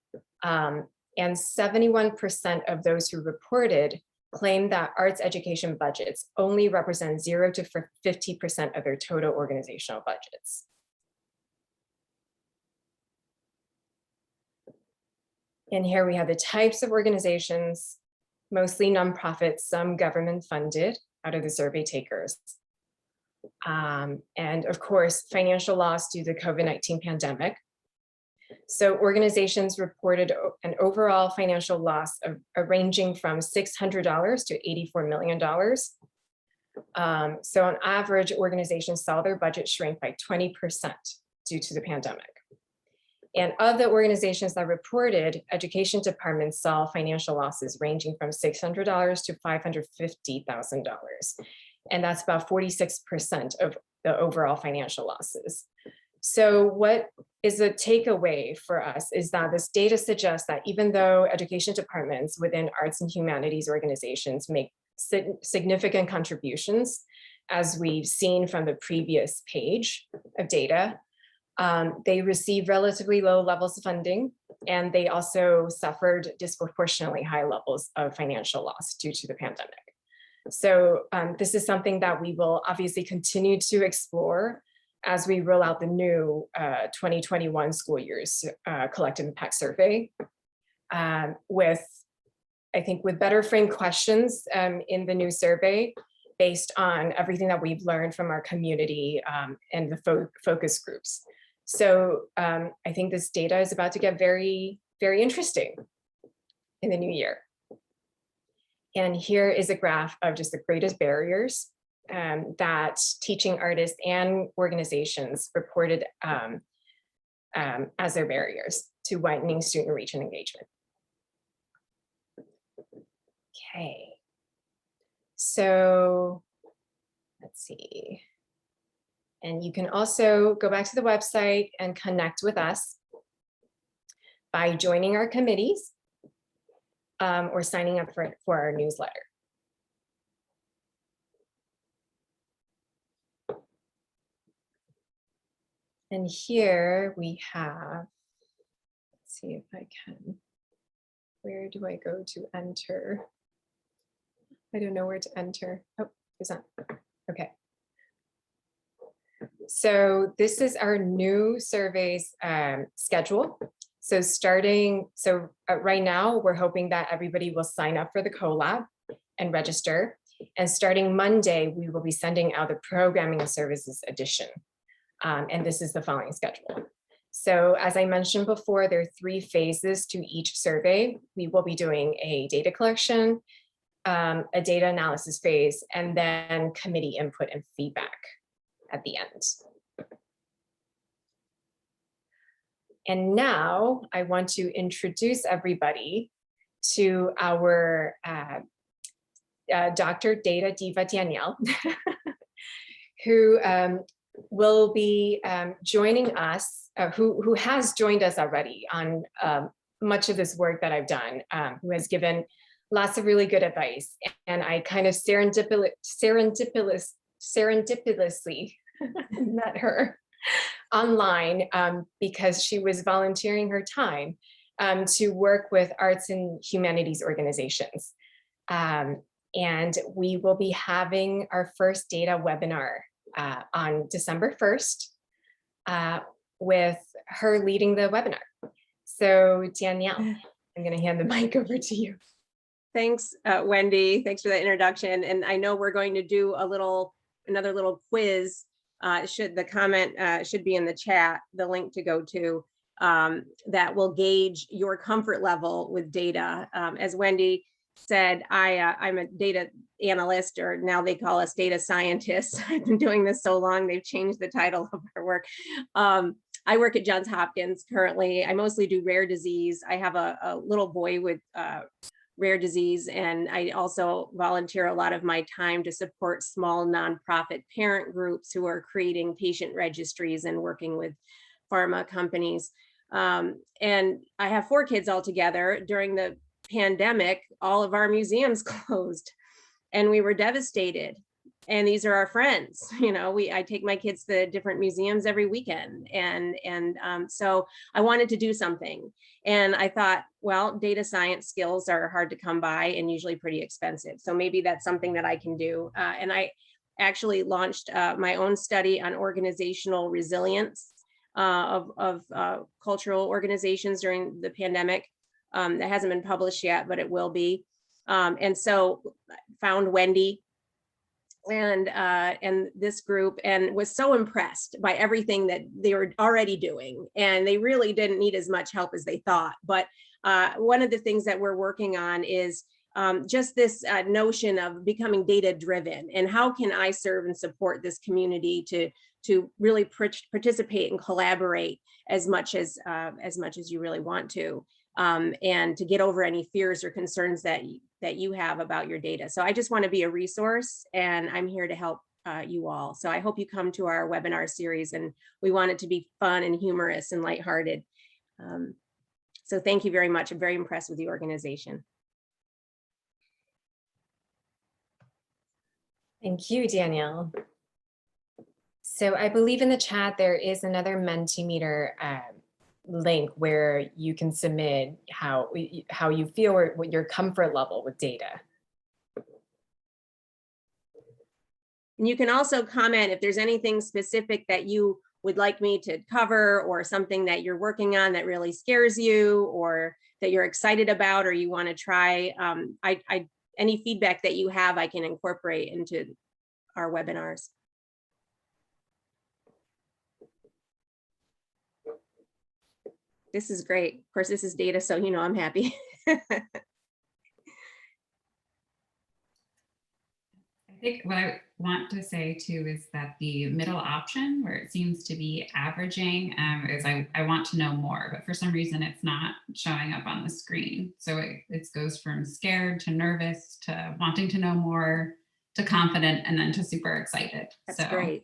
And 71% of those who reported claimed that arts education budgets only represent 0 to 50% of their total organizational budgets. And here we have the types of organizations, mostly nonprofits, some government funded out of the survey takers. And of course, financial loss due to the COVID-19 pandemic. So organizations reported an overall financial loss of ranging from $600 to $84 million. So on average, organizations saw their budget shrink by 20% due to the pandemic. And of the organizations that reported, education departments saw financial losses ranging from $600 to $550,000. And that's about 46% of the overall financial losses. So what is the takeaway for us is that this data suggests that even though education departments within arts and humanities organizations make significant contributions, as we've seen from the previous page of data, they receive relatively low levels of funding, and they also suffered disproportionately high levels of financial loss due to the pandemic. So this is something that we will obviously continue to explore as we roll out the new 2021 school year's collective impact survey with better framed questions in the new survey based on everything that we've learned from our community and the focus groups. So I think this data is about to get very, very interesting in the new year. And here is a graph of just the greatest barriers that teaching artists and organizations reported as their barriers to widening student reach and engagement. Okay, so let's see. And you can also go back to the website and connect with us by joining our committees or signing up for our newsletter. And here we have, let's see if I can, where do I go to enter? I don't know where to enter. Oh, there's not, okay. So this is our new surveys schedule. So right now we're hoping that everybody will sign up for the Colab and register. And starting Monday, we will be sending out the Programming and Services edition. And this is the following schedule. So as I mentioned before, there are 3 phases to each survey. We will be doing a data collection, a data analysis phase, and then committee input and feedback at the end. And now I want to introduce everybody to our Dr. Data Diva Danielle, who will be joining us, who has joined us already on much of this work that I've done, who has given lots of really good advice. And I kind of serendipitously met her online because she was volunteering her time to work with arts and humanities organizations. And we will be having our first data webinar on December 1st with her leading the webinar. So Danielle, I'm going to hand the mic over to you. Thanks, Wendy. Thanks for that introduction. And I know we're going to do another little quiz. The comment should be in the chat, the link to go to, that will gauge your comfort level with data. As Wendy said, I'm a data analyst, or now they call us data scientists. I've been doing this so long, they've changed the title of our work. I work at Johns Hopkins currently. I mostly do rare disease. I have a little boy with rare disease, and I also volunteer a lot of my time to support small nonprofit parent groups who are creating patient registries and working with pharma companies. And I have 4 kids altogether. During the pandemic, all of our museums closed and we were devastated. And these are our friends, I take my kids to different museums every weekend. So I wanted to do something. And I thought, well, data science skills are hard to come by and usually pretty expensive. So maybe that's something that I can do. And I actually launched my own study on organizational resilience of cultural organizations during the pandemic. That hasn't been published yet, but it will be. And so found Wendy and this group, and was so impressed by everything that they were already doing. And they really didn't need as much help as they thought. But one of the things that we're working on is just this notion of becoming data driven, and how can I serve and support this community to really participate and collaborate as much as you really want to, and to get over any fears or concerns that you have about your data. So I just want to be a resource, and I'm here to help you all. So I hope you come to our webinar series, and we want it to be fun and humorous and lighthearted. So thank you very much. I'm very impressed with the organization. Thank you, Danielle. So I believe in the chat there is another Mentimeter link where you can submit how you feel or what your comfort level with data. And you can also comment if there's anything specific that you would like me to cover, or something that you're working on that really scares you, or that you're excited about, or you want to try. Any feedback that you have, I can incorporate into our webinars. This is great. Of course, this is data, so I'm happy. I think what I want to say too is that the middle option, where it seems to be averaging, is I want to know more, but for some reason it's not showing up on the screen. So it goes from scared to nervous to wanting to know more to confident, and then to super excited. That's great.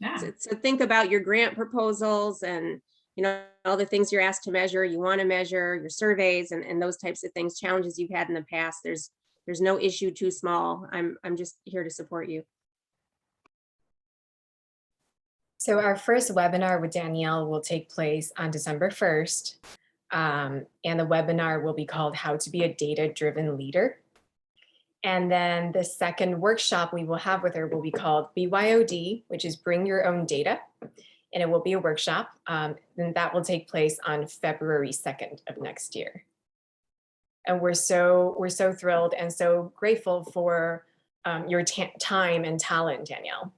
Yeah. So think about your grant proposals and, you know, all the things you're asked to measure, you want to measure, your surveys and those types of things, challenges you've had in the past. There's no issue too small. I'm just here to support you. So our first webinar with Danielle will take place on December 1st. And the webinar will be called How to be a Data-Driven Leader. And then the second workshop we will have with her will be called BYOD, which is Bring Your Own Data. And it will be a workshop. And that will take place on February 2nd of next year. And we're so thrilled and so grateful for your time and talent, Danielle.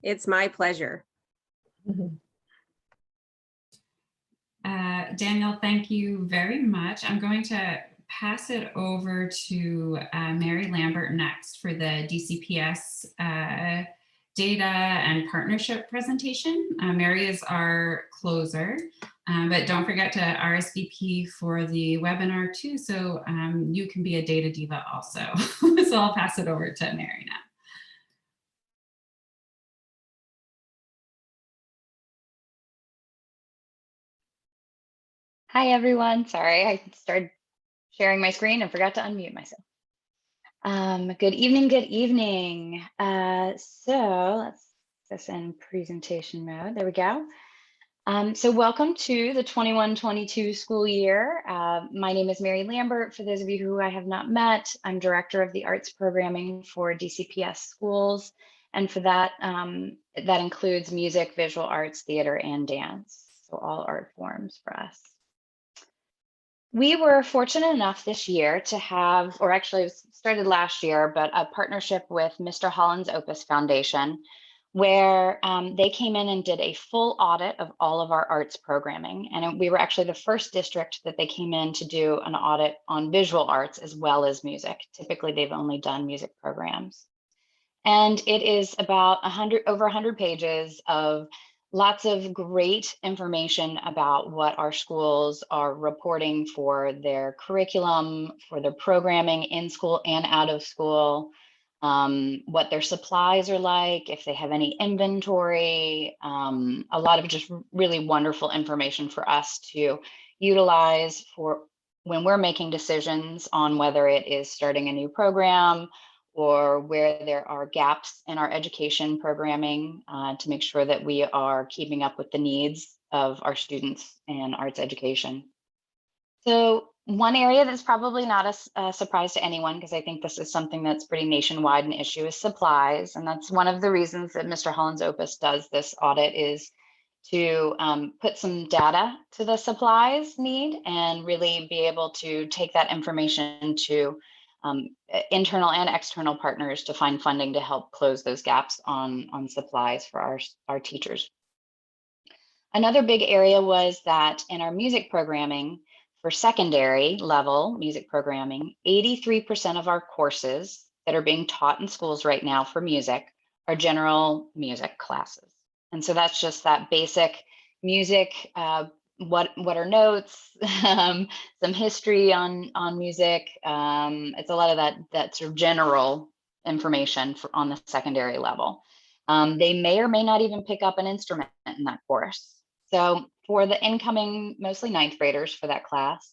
It's my pleasure. Daniel, thank you very much. I'm going to pass it over to Mary Lambert next for the DCPS data and partnership presentation. Mary is our closer, but don't forget to RSVP for the webinar too, so you can be a data diva also. So I'll pass it over to Mary now. Hi, everyone. Sorry, I started sharing my screen and forgot to unmute myself. Good evening, good evening. So let's put this in presentation mode. There we go. So welcome to the 21-22 school year. My name is Mary Lambert. For those of you who I have not met, I'm Director of the Arts Programming for DCPS schools. And for that, that includes music, visual arts, theater, and dance. So all art forms for us. We were fortunate enough this year to have, or actually it started last year, but a partnership with Mr. Holland's Opus Foundation, where they came in and did a full audit of all of our arts programming. And we were actually the first district that they came in to do an audit on visual arts as well as music. Typically, they've only done music programs. And it is about over 100 pages of lots of great information about what our schools are reporting for their curriculum, for their programming in school and out of school, what their supplies are like, if they have any inventory, a lot of just really wonderful information for us to utilize for when we're making decisions on whether it is starting a new program or where there are gaps in our education programming to make sure that we are keeping up with the needs of our students in arts education. So one area that's probably not a surprise to anyone, because I think this is something that's pretty nationwide an issue, is supplies. And that's one of the reasons that Mr. Holland's Opus does this audit, is to put some data to the supplies need and really be able to take that information to internal and external partners to find funding to help close those gaps on supplies for our teachers. Another big area was that in our music programming for secondary level music programming, 83% of our courses that are being taught in schools right now for music are general music classes. And so that's just that basic music, what are notes, some history on music. It's a lot of that sort of general information on the secondary level. They may or may not even pick up an instrument in that course. So for the incoming, mostly ninth graders for that class,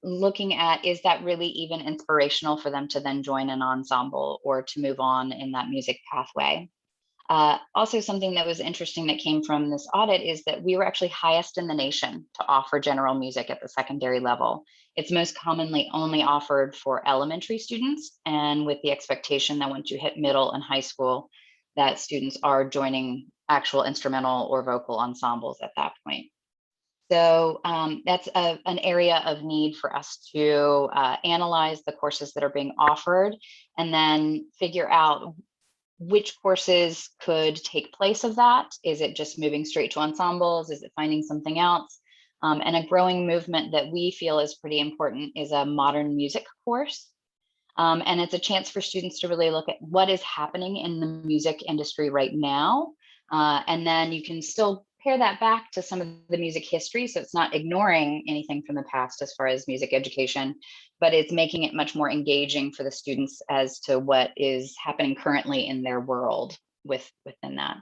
looking at, is that really even inspirational for them to then join an ensemble or to move on in that music pathway? Also, something that was interesting that came from this audit is that we were actually highest in the nation to offer general music at the secondary level. It's most commonly only offered for elementary students, and with the expectation that once you hit middle and high school, that students are joining actual instrumental or vocal ensembles at that point. So that's an area of need for us to analyze the courses that are being offered and then figure out which courses could take place of that. Is it just moving straight to ensembles? Is it finding something else? And a growing movement that we feel is pretty important is a modern music course. And it's a chance for students to really look at what is happening in the music industry right now. And then you can still pare that back to some of the music history. So it's not ignoring anything from the past as far as music education, but it's making it much more engaging for the students as to what is happening currently in their world within that.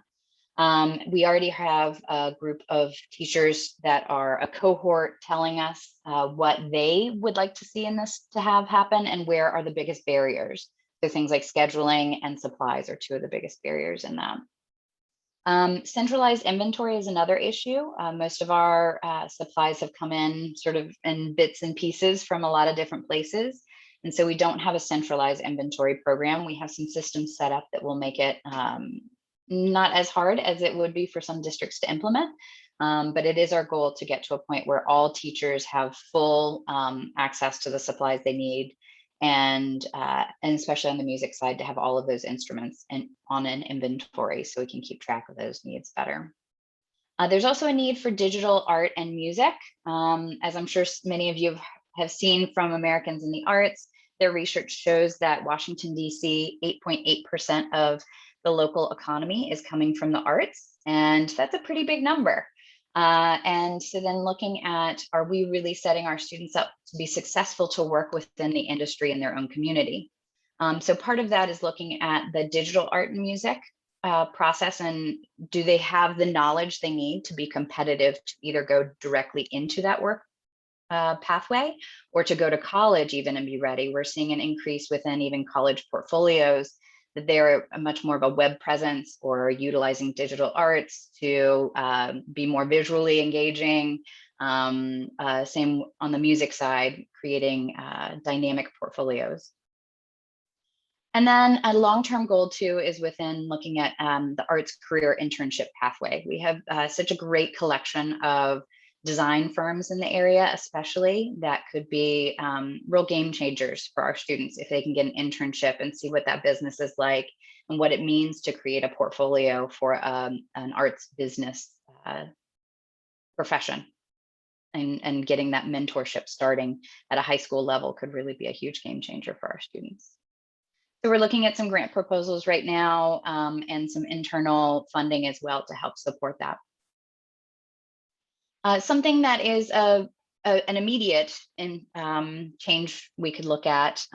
We already have a group of teachers that are a cohort telling us what they would like to see in this to have happen and where are the biggest barriers. So things like scheduling and supplies are two of the biggest barriers in that. Centralized inventory is another issue. Most of our supplies have come in sort of in bits and pieces from a lot of different places. And so we don't have a centralized inventory program. We have some systems set up that will make it not as hard as it would be for some districts to implement. But it is our goal to get to a point where all teachers have full access to the supplies they need. And especially on the music side, to have all of those instruments on an inventory so we can keep track of those needs better. There's also a need for digital art and music. As I'm sure many of you have seen from Americans in the Arts, their research shows that Washington, D.C., 8.8% of the local economy is coming from the arts, and that's a pretty big number. And so then looking at, are we really setting our students up to be successful to work within the industry in their own community? So part of that is looking at the digital art and music process, and do they have the knowledge they need to be competitive to either go directly into that work pathway or to go to college even and be ready. We're seeing an increase within even college portfolios that they're much more of a web presence or utilizing digital arts to be more visually engaging. Same on the music side, creating dynamic portfolios. And then a long-term goal too is within looking at the arts career internship pathway. We have such a great collection of design firms in the area, especially that could be real game changers for our students if they can get an internship and see what that business is like and what it means to create a portfolio for an arts business profession. And getting that mentorship starting at a high school level could really be a huge game changer for our students. So we're looking at some grant proposals right now and some internal funding as well to help support that. Something that is an immediate change we could look at.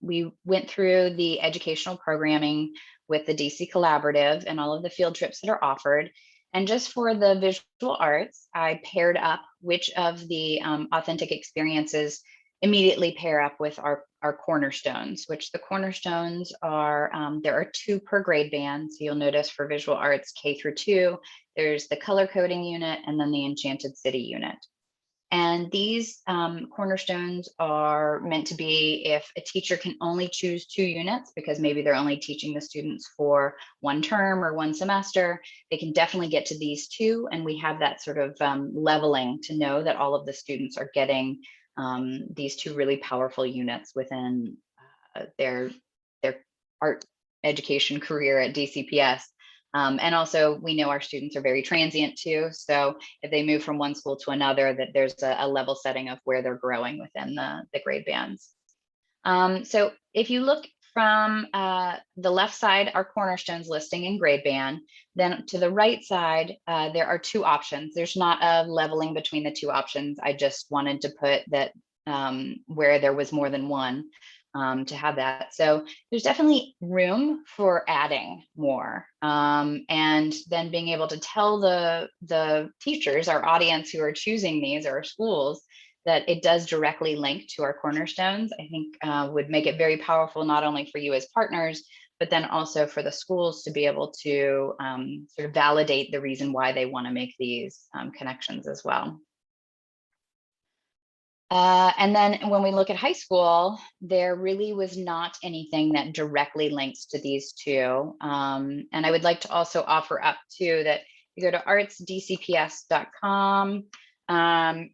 We went through the educational programming with the DC Collaborative and all of the field trips that are offered. And just for the visual arts, I paired up which of the authentic experiences immediately pair up with our cornerstones, which the cornerstones are, there are 2 per grade band. So you'll notice for visual arts K through 2, there's the color coding unit and then the Enchanted City unit. And these cornerstones are meant to be if a teacher can only choose 2 units, because maybe they're only teaching the students for 1 term or 1 semester, they can definitely get to these 2. And we have that sort of leveling to know that all of the students are getting these 2 really powerful units within their art education career at DCPS. And also we know our students are very transient too. So if they move from one school to another, that there's a level setting of where they're growing within the grade bands. So if you look from the left side, our cornerstones listing in grade band, then to the right side, there are 2 options. There's not a leveling between the 2 options. I just wanted to put that where there was more than one to have that. So there's definitely room for adding more. And then being able to tell the teachers, our audience who are choosing these, or our schools, that it does directly link to our cornerstones, I think would make it very powerful, not only for you as partners, but then also for the schools to be able to sort of validate the reason why they want to make these connections as well. And then when we look at high school, there really was not anything that directly links to these 2. And I would like to also offer up too that you go to artsdcps.com.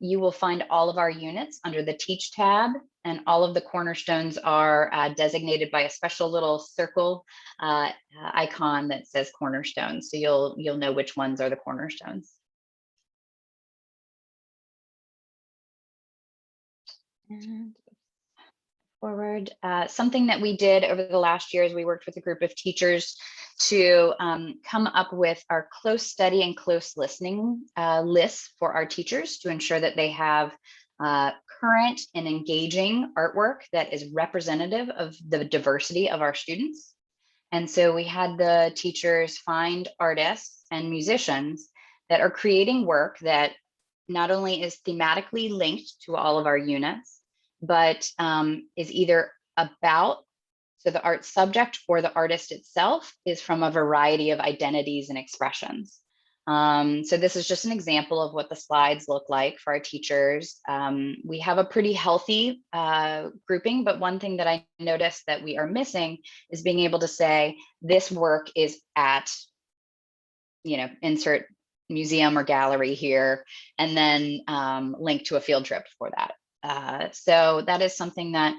You will find all of our units under the Teach tab, and all of the cornerstones are designated by a special little circle icon that says cornerstones. So you'll know which ones are the cornerstones. And forward. Something that we did over the last year is we worked with a group of teachers to come up with our close study and close listening lists for our teachers to ensure that they have current and engaging artwork that is representative of the diversity of our students. And so we had the teachers find artists and musicians that are creating work that not only is thematically linked to all of our units, but is either about, so the art subject or the artist itself is from a variety of identities and expressions. So this is just an example of what the slides look like for our teachers. We have a pretty healthy grouping, but one thing that I noticed that we are missing is being able to say, this work is at, insert museum or gallery here, and then link to a field trip for that. So that is something that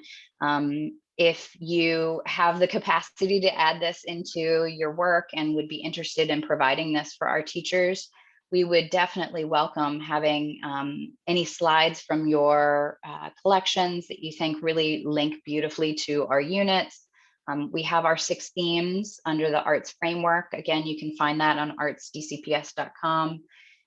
if you have the capacity to add this into your work and would be interested in providing this for our teachers, we would definitely welcome having any slides from your collections that you think really link beautifully to our units. We have our 6 themes under the arts framework. Again, you can find that on artsdcps.com.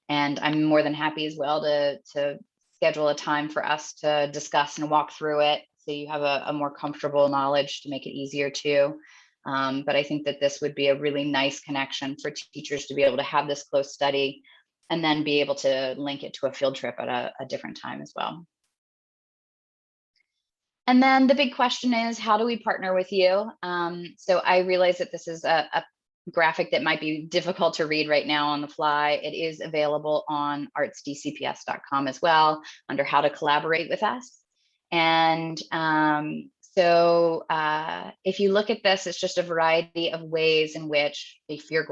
And I'm more than happy as well to schedule a time for us to discuss and walk through it, so you have a more comfortable knowledge to make it easier too. But I think that this would be a really nice connection for teachers to be able to have this close study and then be able to link it to a field trip at a different time as well. And then the big question is, how do we partner with you? So I realize that this is a graphic that might be difficult to read right now on the fly. It is available on artsdcps.com as well under how to collaborate with us. And so if you look at this, it's just a variety of ways in which if you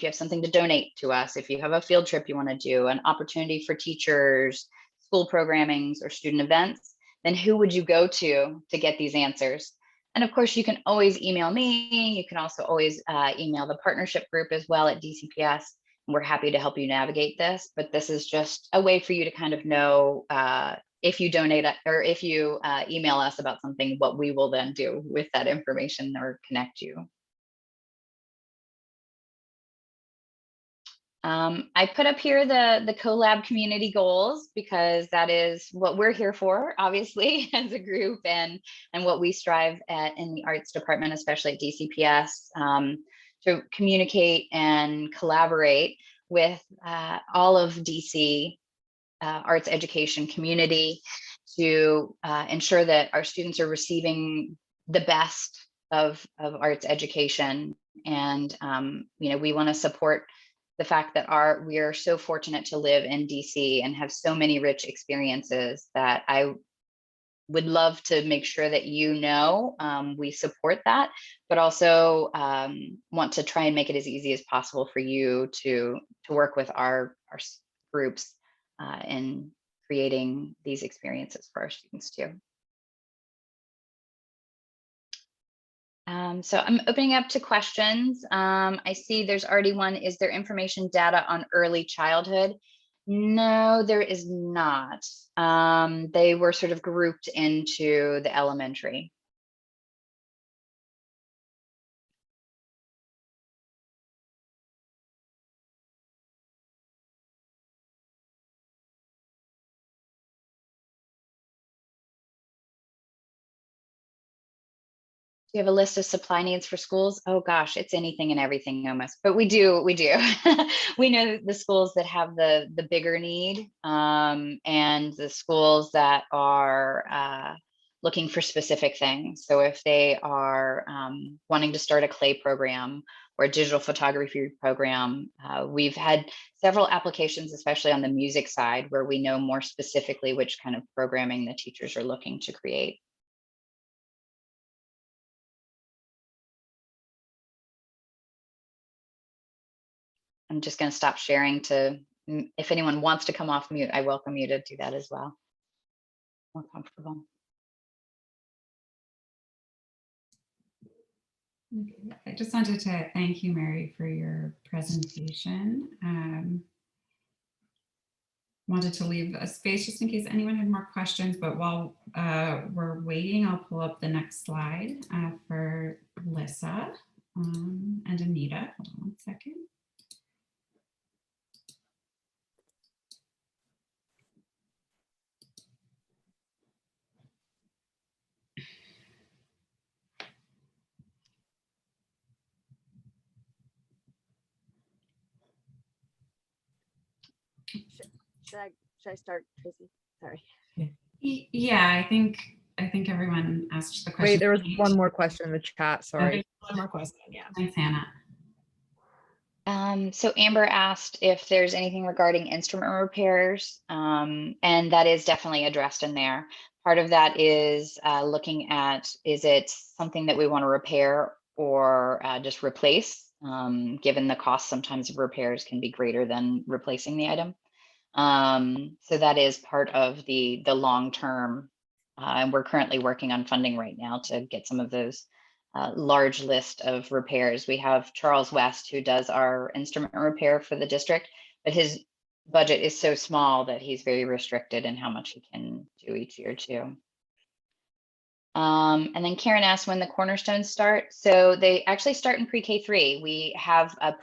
have something to donate to us, if you have a field trip you want to do, an opportunity for teachers, school programmings, or student events, then who would you go to get these answers? And of course, you can always email me. You can also always email the partnership group as well at DCPS. And we're happy to help you navigate this. But this is just a way for you to kind of know if you donate or if you email us about something, what we will then do with that information or connect you. I put up here the Colab community goals because that is what we're here for, obviously, as a group, and what we strive at in the arts department, especially at DCPS, to communicate and collaborate with all of DC arts education community to ensure that our students are receiving the best of arts education. And we want to support the fact that we are so fortunate to live in DC and have so many rich experiences that I would love to make sure that we support that, but also want to try and make it as easy as possible for you to work with our groups in creating these experiences for our students too. So I'm opening up to questions. I see there's already one. Is there information data on early childhood? No, there is not. They were sort of grouped into the elementary. Do you have a list of supply needs for schools? Oh gosh, it's anything and everything almost, but we do. We know the schools that have the bigger need and the schools that are looking for specific things. So if they are wanting to start a clay program or a digital photography program, we've had several applications, especially on the music side, where we know more specifically which kind of programming the teachers are looking to create. I'm just going to stop sharing if anyone wants to come off mute, I welcome you to do that as well. More comfortable. Okay. I just wanted to thank you, Mary, for your presentation. wanted to leave a space just in case anyone had more questions, but while we're waiting, I'll pull up the next slide for Lissa and Anita. Hold on 1 second. Should I start, Tracy? Sorry. Yeah, I think everyone asked the question. Wait, there was one more question in the chat. Sorry. One more question, yeah. Thanks, Hannah. So Amber asked if there's anything regarding instrument repairs, and that is definitely addressed in there. Part of that is looking at, is it something that we want to repair or just replace, given the cost sometimes of repairs can be greater than replacing the item. So that is part of the long-term, and we're currently working on funding right now to get some of those large list of repairs. We have Charles West, who does our instrument repair for the district, but his budget is so small that he's very restricted in how much he can do each year too. And then Karen asked when the cornerstones start. So they actually start in pre-K 3. We have a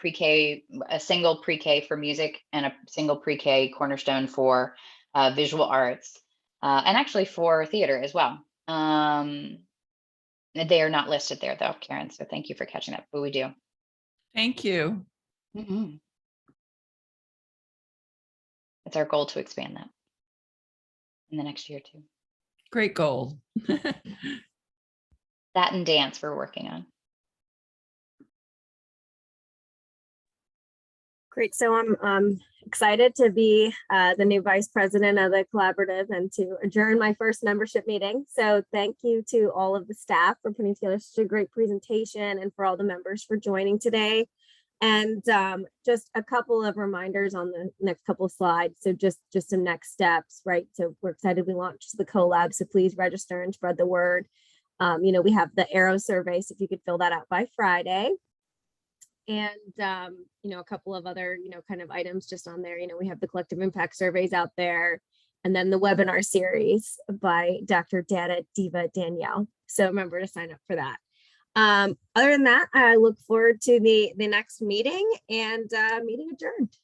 single pre-K for music and a single pre-K cornerstone for visual arts, and actually for theater as well. They are not listed there though, Karen. So thank you for catching that, but we do. Thank you. It's our goal to expand that in the next year too. Great goal. That and dance we're working on. Great. So I'm excited to be the new vice president of the collaborative and to adjourn my first membership meeting. So thank you to all of the staff for putting together such a great presentation and for all the members for joining today. And just a couple of reminders on the next couple of slides. So just some next steps, right? So we're excited we launched the Colab, so please register and spread the word. We have the Arrow survey, so if you could fill that out by Friday. And, a couple of other, kind of items just on there. We have the collective impact surveys out there, and then the webinar series by Dr. Data Diva Danielle. So remember to sign up for that. Other than that, I look forward to the next meeting, and meeting adjourned.